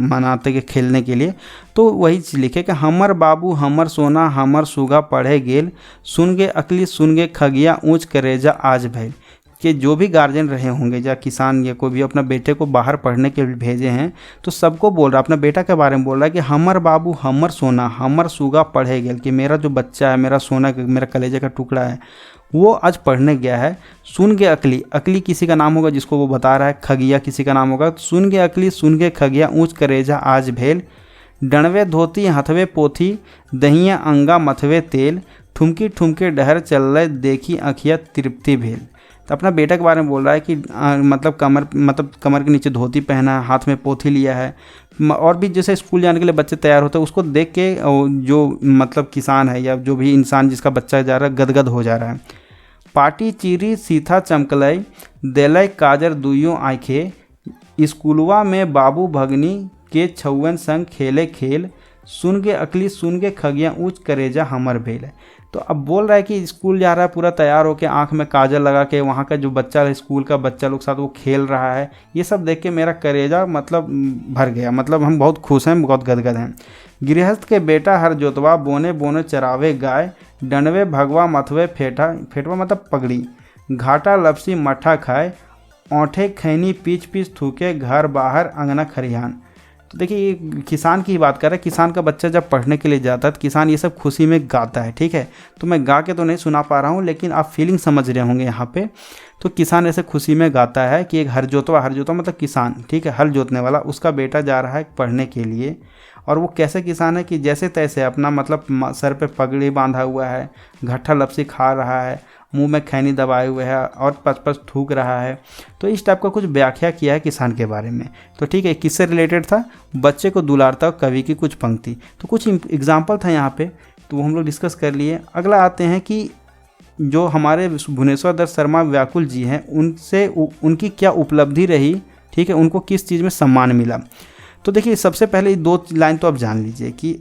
मनाते के खेलने के लिए। तो वही चीज़ लिखे कि हमर बाबू हमर सोना हमर सुगा पढ़े गेल, सुन गे अकली सुन गे खगिया ऊँच करेजा आज भैल। कि जो भी गार्जियन रहे होंगे या किसान या कोई भी अपना बेटे को बाहर पढ़ने के लिए भेजे हैं, तो सबको बोल रहा है, अपना बेटा के बारे में बोल रहा है कि हमर बाबू हमर सोना हमर सुगा पढ़े गेल, कि मेरा जो बच्चा है, मेरा सोना, मेरा कलेजे का टुकड़ा है, वो आज पढ़ने गया है। सुन के अकली, अकली किसी का नाम होगा जिसको वो बता रहा है, खगिया किसी का नाम होगा, तो सुन के अकली सुन के खगिया ऊँच करेजा आज भेल, डणवे धोती हथवे पोथी दहिया अंगा मथवे तेल, ठुमकी ठुमके डहर चल देखी अखिया तृप्ति भेल। तो अपना बेटा के बारे में बोल रहा है कि मतलब कमर के नीचे धोती पहना है, हाथ में पोथी लिया है, और भी जैसे स्कूल जाने के लिए बच्चे तैयार होते हैं, उसको देख के जो मतलब किसान है या जो भी इंसान जिसका बच्चा जा रहा है गदगद हो जा रहा है। पाटी चीरी सीथा चमकलय देलय काजर दुइयों आँखें, स्कूलवा में बाबू भगनी के छौवन संग खेले खेल, सुन के अकली सुन के खगिया ऊँच करेजा हमर भेल। तो अब बोल रहा है कि स्कूल जा रहा है पूरा तैयार होकर, आंख में काजल लगा के, वहाँ का जो बच्चा है स्कूल का बच्चा लोग साथ वो खेल रहा है, ये सब देख के मेरा करेजा मतलब भर गया, मतलब हम बहुत खुश हैं, बहुत गदगद हैं। गृहस्थ के बेटा हर जोतवा बोने बोने चरावे गाय, डंडवे भगवा मथवे फेटा, फेटवा मतलब पगड़ी, घाटा लपसी मट्ठा खाए, औंठे खैनी पीछ पीछ थूके घर बाहर अंगना खरिहान। तो देखिए ये किसान की ही बात कर रहा है। किसान का बच्चा जब पढ़ने के लिए जाता है तो किसान ये सब खुशी में गाता है, ठीक है। तो मैं गा के तो नहीं सुना पा रहा हूँ, लेकिन आप फीलिंग समझ रहे होंगे यहाँ पे। तो किसान ऐसे खुशी में गाता है कि एक हर जोतवा मतलब किसान, ठीक है, हल जोतने वाला, उसका बेटा जा रहा है पढ़ने के लिए। और वो कैसे किसान है कि जैसे तैसे अपना मतलब सर पे पगड़ी बांधा हुआ है, घट्ठा लपसी खा रहा है, मुंह में खैनी दबाए हुए है और पच थूक रहा है। तो इस टाइप का कुछ व्याख्या किया है किसान के बारे में। तो ठीक है, किससे रिलेटेड था? बच्चे को दुलारता कवि की कुछ पंक्ति। तो कुछ एग्जाम्पल था यहाँ पे, तो वो हम लोग डिस्कस कर लिए। अगला आते हैं कि जो हमारे भुवनेश्वर दत्त शर्मा व्याकुल जी हैं, उनसे उनकी क्या उपलब्धि रही, ठीक है, उनको किस चीज़ में सम्मान मिला। तो देखिए सबसे पहले 2 लाइन तो आप जान लीजिए कि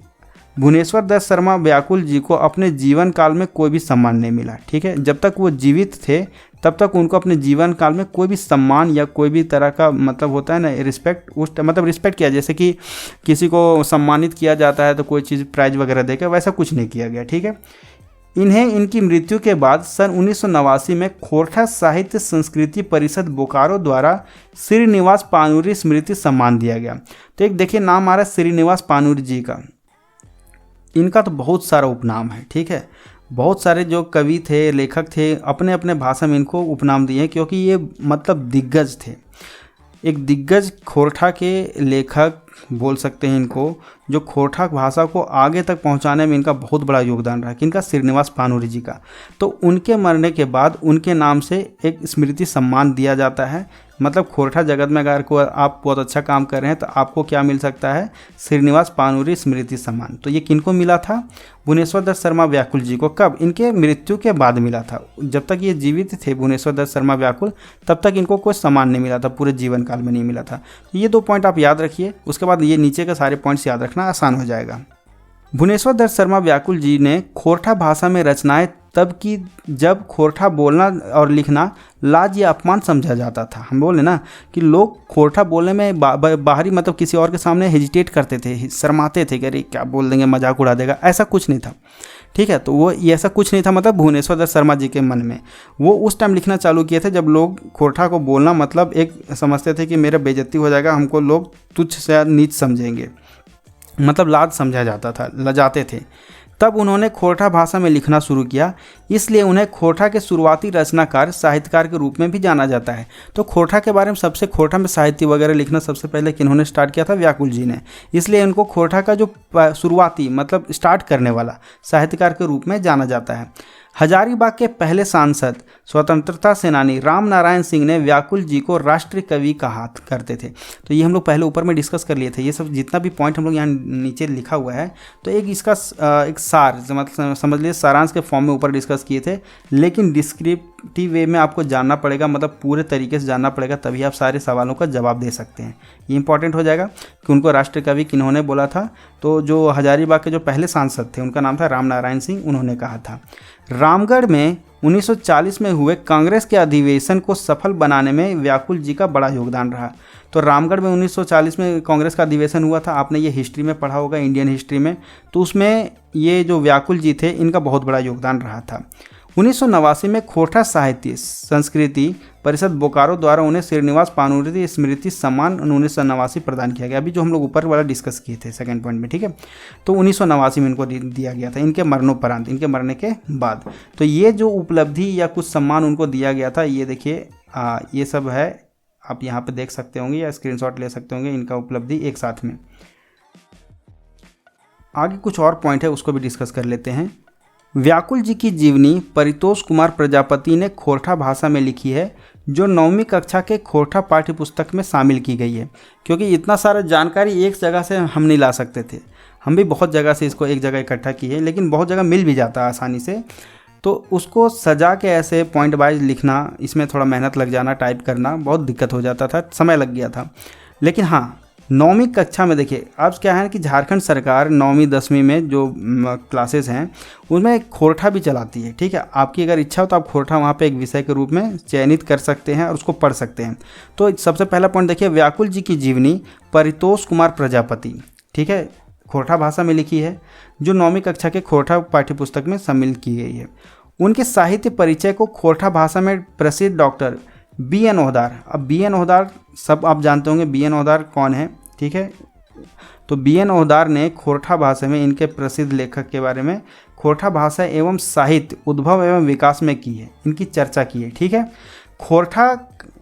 भुवनेश्वर दत्त शर्मा व्याकुल जी को अपने जीवन काल में कोई भी सम्मान नहीं मिला, ठीक है। जब तक वो जीवित थे तब तक उनको अपने जीवन काल में कोई भी सम्मान या कोई भी तरह का मतलब होता है ना रिस्पेक्ट, उस मतलब रिस्पेक्ट किया, जैसे कि किसी को सम्मानित किया जाता है तो कोई चीज़ प्राइज वगैरह देकर, वैसा कुछ नहीं किया गया, ठीक है। इन्हें इनकी मृत्यु के बाद सन 1989 में खोरठा साहित्य संस्कृति परिषद बोकारो द्वारा श्रीनिवास पानूरी स्मृति सम्मान दिया गया। तो एक देखिए नाम आ रहा है श्रीनिवास पानूरी जी का। इनका तो बहुत सारा उपनाम है, ठीक है। बहुत सारे जो कवि थे, लेखक थे, अपने अपने भाषा में इनको उपनाम दिए, क्योंकि ये मतलब दिग्गज थे। एक दिग्गज खोरठा के लेखक बोल सकते हैं इनको, जो खोरठा भाषा को आगे तक पहुंचाने में इनका बहुत बड़ा योगदान रहा। किनका? श्रीनिवास पानूरी जी का। तो उनके मरने के बाद उनके नाम से एक स्मृति सम्मान दिया जाता है। मतलब खोरठा जगत में अगर को आप बहुत अच्छा काम कर रहे हैं तो आपको क्या मिल सकता है? श्रीनिवास पानूरी स्मृति सम्मान। तो ये किनको मिला था? भुवनेश्वर दत्त शर्मा व्याकुल जी को। कब? इनके मृत्यु के बाद मिला था। जब तक ये जीवित थे भुवनेश्वर दत्त शर्मा व्याकुल, तब तक इनको कोई सम्मान नहीं मिला था, पूरे जीवन काल में नहीं मिला था। तो ये 2 पॉइंट आप याद रखिए, उसके बाद ये नीचे के सारे पॉइंट्स याद रखना आसान हो जाएगा। भुवनेश्वर दत्त शर्मा व्याकुल जी ने खोरठा भाषा में रचनाएं तब की जब खोरठा बोलना और लिखना लाज या अपमान समझा जाता था। हम बोले ना कि लोग खोरठा बोलने में बाहरी मतलब किसी और के सामने हेजिटेट करते थे, शर्माते थे कि अरे क्या बोल देंगे, मजाक उड़ा देगा, ऐसा कुछ नहीं था, ठीक है। तो वो ऐसा कुछ नहीं था, मतलब भुवनेश्वर दत्त शर्मा जी के मन में वो उस टाइम लिखना चालू किए थे जब लोग खोरठा को बोलना मतलब एक समझते थे कि मेरा बेइज्जती हो जाएगा, हमको लोग तुच्छ से नीच समझेंगे, मतलब लाज समझा जाता था, लजाते थे। तब उन्होंने खोरठा भाषा में लिखना शुरू किया, इसलिए उन्हें खोरठा के शुरुआती रचनाकार साहित्यकार के रूप में भी जाना जाता है। तो खोरठा के बारे में सबसे खोरठा में साहित्य वगैरह लिखना सबसे पहले किन्होंने स्टार्ट किया था? व्याकुल जी ने। इसलिए उनको खोरठा का जो शुरुआती मतलब स्टार्ट करने वाला साहित्यकार के रूप में जाना जाता है। हजारीबाग के पहले सांसद स्वतंत्रता सेनानी राम नारायण सिंह ने व्याकुल जी को राष्ट्रीय कवि कहा करते थे। तो ये हम लोग पहले ऊपर में डिस्कस कर लिए थे। ये सब जितना भी पॉइंट हम लोग यहाँ नीचे लिखा हुआ है, तो एक इसका एक सार मतलब समझ लीजिए सारांश के फॉर्म में ऊपर डिस्कस किए थे, लेकिन क्वालिटेटिव वे में आपको जानना पड़ेगा, मतलब पूरे तरीके से जानना पड़ेगा, तभी आप सारे सवालों का जवाब दे सकते हैं। ये इंपॉर्टेंट हो जाएगा कि उनको राष्ट्र कवि किन्होंने बोला था। तो जो हजारीबाग के जो पहले सांसद थे उनका नाम था राम नारायण सिंह, उन्होंने कहा था। रामगढ़ में 1940 में हुए कांग्रेस के अधिवेशन को सफल बनाने में व्याकुल जी का बड़ा योगदान रहा। तो रामगढ़ में 1940 में कांग्रेस का अधिवेशन हुआ था, आपने ये हिस्ट्री में पढ़ा होगा, इंडियन हिस्ट्री में। तो उसमें ये जो व्याकुल जी थे इनका बहुत बड़ा योगदान रहा था। 1989 में खोरठा साहित्य संस्कृति परिषद बोकारो द्वारा उन्हें श्रीनिवास पानुरती स्मृति सम्मान 1989 प्रदान किया गया। अभी जो हम लोग ऊपर वाला डिस्कस किए थे सेकंड पॉइंट में, ठीक है। तो 1989 में इनको दिया गया था, इनके मरणोपरांत, इनके मरने के बाद। तो ये जो उपलब्धि या कुछ सम्मान उनको दिया गया था, ये देखिए ये सब है, आप यहाँ पे देख सकते होंगे या स्क्रीनशॉट ले सकते होंगे इनका उपलब्धि एक साथ में। आगे कुछ और पॉइंट है, उसको भी डिस्कस कर लेते हैं। व्याकुल जी की जीवनी परितोष कुमार प्रजापति ने खोरठा भाषा में लिखी है, जो 9वीं कक्षा के खोरठा पाठ्य पुस्तक में शामिल की गई है। क्योंकि इतना सारा जानकारी एक जगह से हम नहीं ला सकते थे, हम भी बहुत जगह से इसको एक जगह इकट्ठा किए, लेकिन बहुत जगह मिल भी जाता है आसानी से। तो उसको सजा के ऐसे पॉइंट वाइज लिखना, इसमें थोड़ा मेहनत लग जाना, टाइप करना बहुत दिक्कत हो जाता था, समय लग गया था। लेकिन हाँ, 9वीं कक्षा में देखिए अब क्या है कि झारखंड सरकार 9वीं 10वीं में जो क्लासेस हैं उनमें खोरठा भी चलाती है, ठीक है। आपकी अगर इच्छा हो तो आप खोरठा वहाँ पे एक विषय के रूप में चयनित कर सकते हैं और उसको पढ़ सकते हैं। तो सबसे पहला पॉइंट देखिए, व्याकुल जी की जीवनी परितोष कुमार प्रजापति, ठीक है, खोरठा भाषा में लिखी है, जो 9वीं कक्षा के खोरठा पाठ्यपुस्तक में शामिल की गई है। उनके साहित्य परिचय को खोरठा भाषा में प्रसिद्ध डॉक्टर बी.एन. ओहदार, अब बी.एन. ओहदार सब आप जानते होंगे, बी.एन. ओहदार कौन है, ठीक है। तो बी.एन. ओहदार ने खोरठा भाषा में इनके प्रसिद्ध लेखक के बारे में खोरठा भाषा एवं साहित्य उद्भव एवं विकास में की है, इनकी चर्चा की है, ठीक है। खोरठा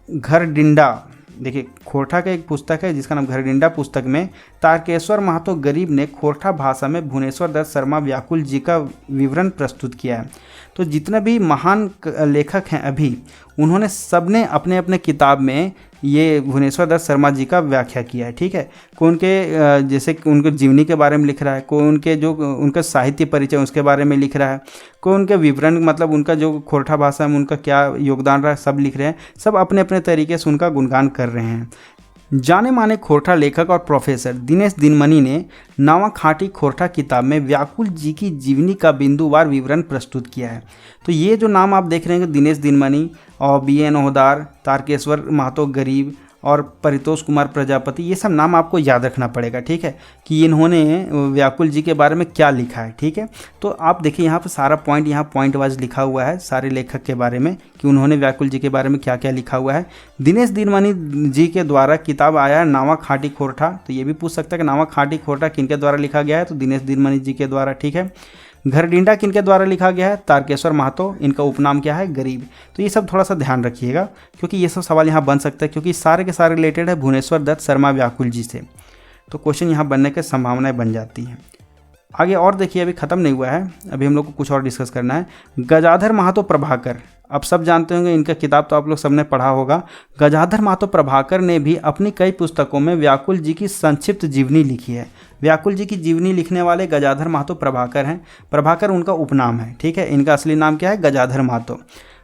घर डिंडा, देखिए खोरठा का एक पुस्तक है जिसका नाम घर डिंडा, पुस्तक में तारकेश्वर महतो गरीब ने खोरठा भाषा में भुवनेश्वर दत्त शर्मा व्याकुल जी का विवरण प्रस्तुत किया है। तो जितने भी महान लेखक हैं अभी, उन्होंने सबने अपने अपने किताब में ये भुवनेश्वर दत्त शर्मा जी का व्याख्या किया है, ठीक है। कोई उनके जैसे उनके जीवनी के बारे में लिख रहा है, कोई उनके जो उनका साहित्य परिचय उसके बारे में लिख रहा है, कोई उनके विवरण मतलब उनका जो खोरठा भाषा में उनका क्या योगदान रहा है सब लिख रहे हैं। सब अपने अपने तरीके से उनका गुणगान कर रहे हैं। जाने माने खोरठा लेखक और प्रोफेसर दिनेश दिनमणि ने नावा खाटी खोरठा किताब में व्याकुल जी की जीवनी का बिंदुवार विवरण प्रस्तुत किया है। तो ये जो नाम आप देख रहे हैं, दिनेश दिनमणि और बी.एन. ओहदार, तारकेश्वर महतो गरीब और परितोष कुमार प्रजापति, ये सब नाम आपको याद रखना पड़ेगा, ठीक है, कि इन्होंने व्याकुल जी के बारे में क्या लिखा है, ठीक है। तो आप देखिए यहाँ पर सारा पॉइंट, यहाँ पॉइंट वाइज लिखा हुआ है सारे लेखक के बारे में कि उन्होंने व्याकुल जी के बारे में क्या क्या लिखा हुआ है। दिनेश दिनमणि जी के द्वारा किताब आया है नावा खाटी खोरठा, तो ये भी पूछ सकता है कि नावा खाटी खोरठा किनके द्वारा लिखा गया है, तो दिनेश दिनमणि जी के द्वारा, ठीक है। घर डिंडा किनके द्वारा लिखा गया है, तारकेश्वर महतो, इनका उपनाम क्या है, गरीब। तो ये सब थोड़ा सा ध्यान रखिएगा क्योंकि ये सब सवाल यहाँ बन सकता है, क्योंकि सारे के सारे रिलेटेड है भुवनेश्वर दत्त शर्मा व्याकुल जी से। तो क्वेश्चन यहाँ बनने की संभावनाएं बन जाती हैं। आगे और देखिए, अभी ख़त्म नहीं हुआ है, अभी हम लोग को कुछ और डिस्कस करना है। गजाधर महतो प्रभाकर, आप सब जानते होंगे, इनका किताब तो आप लोग सबने पढ़ा होगा। गजाधर महतो प्रभाकर ने भी अपनी कई पुस्तकों में व्याकुल जी की संक्षिप्त जीवनी लिखी है। व्याकुल जी की जीवनी लिखने वाले गजाधर महतो प्रभाकर हैं। प्रभाकर उनका उपनाम है, ठीक है, इनका असली नाम क्या है, गजाधर महतो।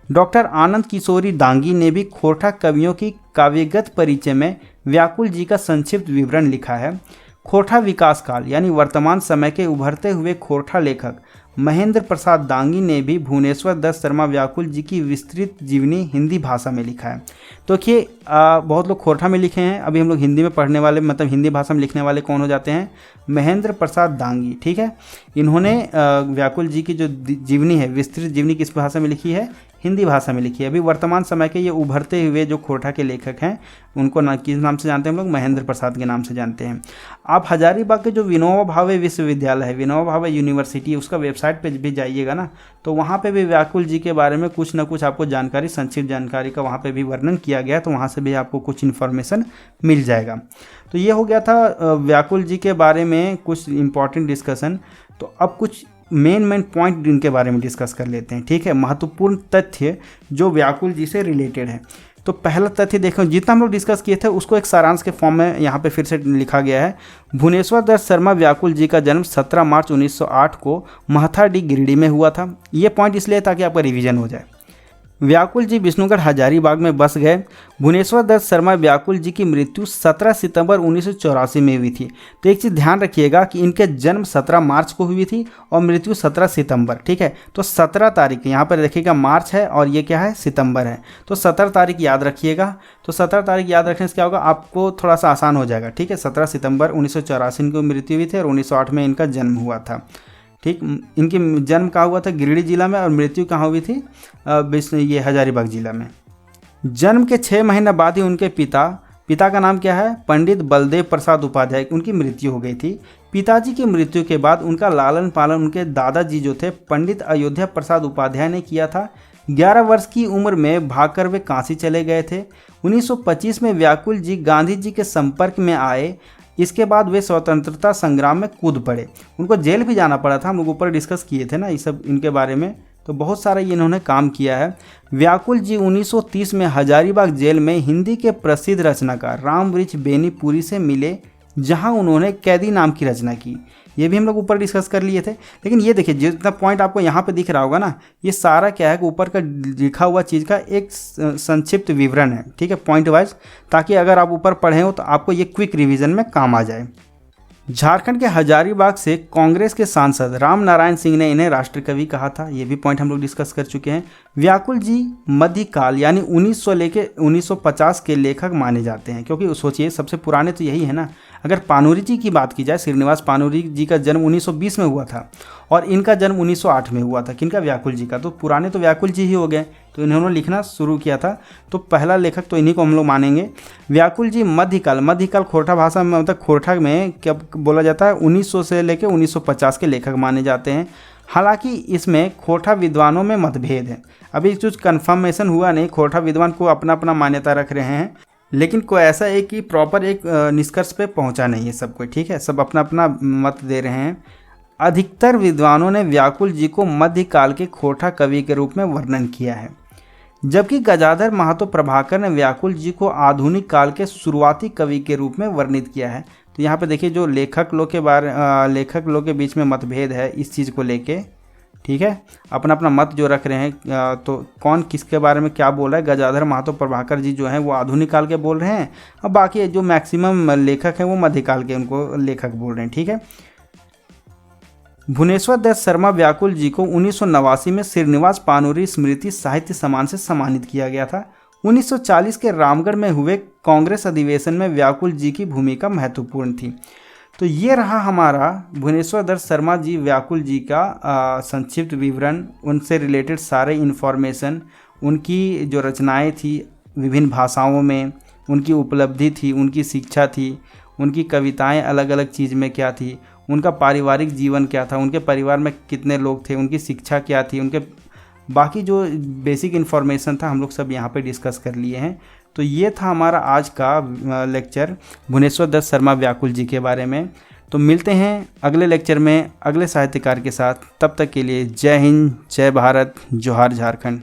डॉक्टर आनंद किशोरी डांगी ने भी खोरठा कवियों की काव्यगत परिचय में व्याकुल जी का संक्षिप्त विवरण लिखा है। खोरठा विकास काल यानी वर्तमान समय के उभरते हुए खोरठा लेखक महेंद्र प्रसाद दांगी ने भी भुवनेश्वर दत्त शर्मा व्याकुल जी की विस्तृत जीवनी हिंदी भाषा में लिखा है। तो देखिए बहुत लोग खोरठा में लिखे हैं, अभी हम लोग हिंदी में पढ़ने वाले मतलब हिंदी भाषा में लिखने वाले कौन हो जाते हैं, महेंद्र प्रसाद दांगी, ठीक है। इन्होंने व्याकुल जी की जो जीवनी है, विस्तृत जीवनी किस भाषा में लिखी है, हिंदी भाषा में लिखी है। अभी वर्तमान समय के ये उभरते हुए जो खोरठा के लेखक हैं उनको किस नाम से जानते हैं हम लोग, महेंद्र प्रसाद के नाम से जानते हैं। आप हजारीबाग के जो विनोबा भावे विश्वविद्यालय है, विनोबा भावे यूनिवर्सिटी है, उसका वेबसाइट पे भी जाइएगा ना, तो वहाँ पे भी व्याकुल जी के बारे में कुछ ना कुछ आपको जानकारी, संक्षिप्त जानकारी का वहाँ पे भी वर्णन किया गया, तो वहाँ से भी आपको कुछ इन्फॉर्मेशन मिल जाएगा। तो ये हो गया था व्याकुल जी के बारे में कुछ इंपॉर्टेंट डिस्कशन। तो अब कुछ मेन पॉइंट इनके बारे में डिस्कस कर लेते हैं, ठीक है, महत्वपूर्ण तथ्य जो व्याकुल जी से रिलेटेड है। तो पहला तथ्य देखो, जितना हम लोग डिस्कस किए थे उसको एक सारांश के फॉर्म में यहाँ पे फिर से लिखा गया है। भुवनेश्वर दत्त शर्मा व्याकुल जी का जन्म 17 मार्च 1908 को महथाडी गिरिडीह में हुआ था। ये पॉइंट इसलिए ताकि आपका रिवीजन हो जाए। व्याकुल जी विष्णुगढ़ हजारीबाग में बस गए। भुवनेश्वर दत्त शर्मा व्याकुल जी की मृत्यु 17 सितंबर 1984 में हुई थी। तो एक चीज़ ध्यान रखिएगा कि इनके जन्म 17 मार्च को हुई थी और मृत्यु 17 सितंबर, ठीक है। तो 17 तारीख यहाँ पर देखिएगा मार्च है और ये क्या है, सितंबर है। तो 17 तारीख याद रखिएगा। तो 17 तारीख याद रखने से क्या होगा, आपको थोड़ा सा आसान हो जाएगा, ठीक है। 17 सितंबर 1984 को मृत्यु हुई थी और 1908 में इनका जन्म हुआ था, ठीक। इनकी जन्म कहाँ हुआ था, गिरिडीह जिला में, और मृत्यु कहाँ हुई थी, ये हजारीबाग जिला में। जन्म के 6 महीने बाद ही उनके पिता का नाम क्या है, पंडित बलदेव प्रसाद उपाध्याय, उनकी मृत्यु हो गई थी। पिताजी की मृत्यु के बाद उनका लालन पालन उनके दादाजी जो थे पंडित अयोध्या प्रसाद उपाध्याय ने किया था। 11 वर्ष की उम्र में भागकर वे काशी चले गए थे। 1925 में व्याकुल जी गांधी जी के संपर्क में आए। इसके बाद वे स्वतंत्रता संग्राम में कूद पड़े। उनको जेल भी जाना पड़ा था, हम लोग ऊपर डिस्कस किए थे ना ये सब इनके बारे में। तो बहुत सारा ये इन्होंने काम किया है। व्याकुल जी 1930 में हजारीबाग जेल में हिंदी के प्रसिद्ध रचनाकार रामवृक्ष बेनीपुरी से मिले, जहां उन्होंने कैदी नाम की रचना की। ये भी हम लोग ऊपर डिस्कस कर लिए थे। लेकिन ये देखिए जितना पॉइंट आपको यहाँ पे दिख रहा होगा ना, ये सारा क्या है कि ऊपर का लिखा हुआ चीज़ का एक संक्षिप्त विवरण है, ठीक है, पॉइंट वाइज, ताकि अगर आप ऊपर पढ़े हो तो आपको ये क्विक रिवीजन में काम आ जाए। झारखंड के हजारीबाग से कांग्रेस के सांसद राम नारायण सिंह ने इन्हें राष्ट्रकवि कहा था। ये भी पॉइंट हम लोग डिस्कस कर चुके हैं। व्याकुल जी मध्यकाल यानी 1900 लेके 1950 के लेखक माने जाते हैं, क्योंकि सोचिए सबसे पुराने तो यही है ना। अगर पानूरी जी की बात की जाए, श्रीनिवास पानूरी जी का जन्म 1920 में हुआ था और इनका जन्म 1908 में हुआ था। किनका, व्याकुल जी का। तो पुराने तो व्याकुल जी ही हो गए, तो इन्होंने लिखना शुरू किया था, तो पहला लेखक तो इन्हीं को हम लोग मानेंगे। व्याकुल जी मध्यकाल खोरठा भाषा में, मतलब खोरठा में क्या बोला जाता है, 1900 से लेकर 1950 के लेखक माने जाते हैं। हालांकि इसमें खोरठा विद्वानों में मतभेद है। अभी कुछ कन्फर्मेशन हुआ नहीं, खोरठा विद्वान को अपना अपना मान्यता रख रहे हैं, लेकिन कोई ऐसा है कि प्रॉपर एक निष्कर्ष पे पहुंचा नहीं है सब कोई, ठीक है। सब अपना अपना मत दे रहे हैं। अधिकतर विद्वानों ने व्याकुल जी को मध्यकाल के खोरठा कवि के रूप में वर्णन किया है, जबकि गजाधर महतो प्रभाकर ने व्याकुल जी को आधुनिक काल के शुरुआती कवि के रूप में वर्णित किया है। तो यहाँ पे देखिए जो लेखक लोग के बीच में मतभेद है इस चीज़ को लेके, ठीक है। अपना अपना मत जो रख रहे हैं, तो कौन किसके बारे में क्या बोल रहा है। गजाधर महतो प्रभाकर जी जो हैं वो आधुनिक काल के बोल रहे हैं, और बाकी जो मैक्सिमम लेखक हैं वो मध्यकाल के उनको लेखक बोल रहे हैं, ठीक है। भुवनेश्वर दत्त शर्मा व्याकुल जी को 1989 में श्रीनिवास पानूरी स्मृति साहित्य सम्मान से सम्मानित किया गया था। 1940 के रामगढ़ में हुए कांग्रेस अधिवेशन में व्याकुल जी की भूमिका महत्वपूर्ण थी। तो ये रहा हमारा भुवनेश्वर दत्त शर्मा जी व्याकुल जी का संक्षिप्त विवरण, उनसे रिलेटेड सारे इन्फॉर्मेशन, उनकी जो रचनाएं थी विभिन्न भाषाओं में, उनकी उपलब्धि थी, उनकी शिक्षा थी, उनकी कविताएं अलग अलग चीज़ में क्या थी, उनका पारिवारिक जीवन क्या था, उनके परिवार में कितने लोग थे, उनकी शिक्षा क्या थी, उनके बाकी जो बेसिक इन्फॉर्मेशन था हम लोग सब यहाँ पे डिस्कस कर लिए हैं। तो ये था हमारा आज का लेक्चर भुवनेश्वर दत्त शर्मा व्याकुल जी के बारे में। तो मिलते हैं अगले लेक्चर में अगले साहित्यकार के साथ। तब तक के लिए जय हिंद, जय भारत, जोहार झारखंड।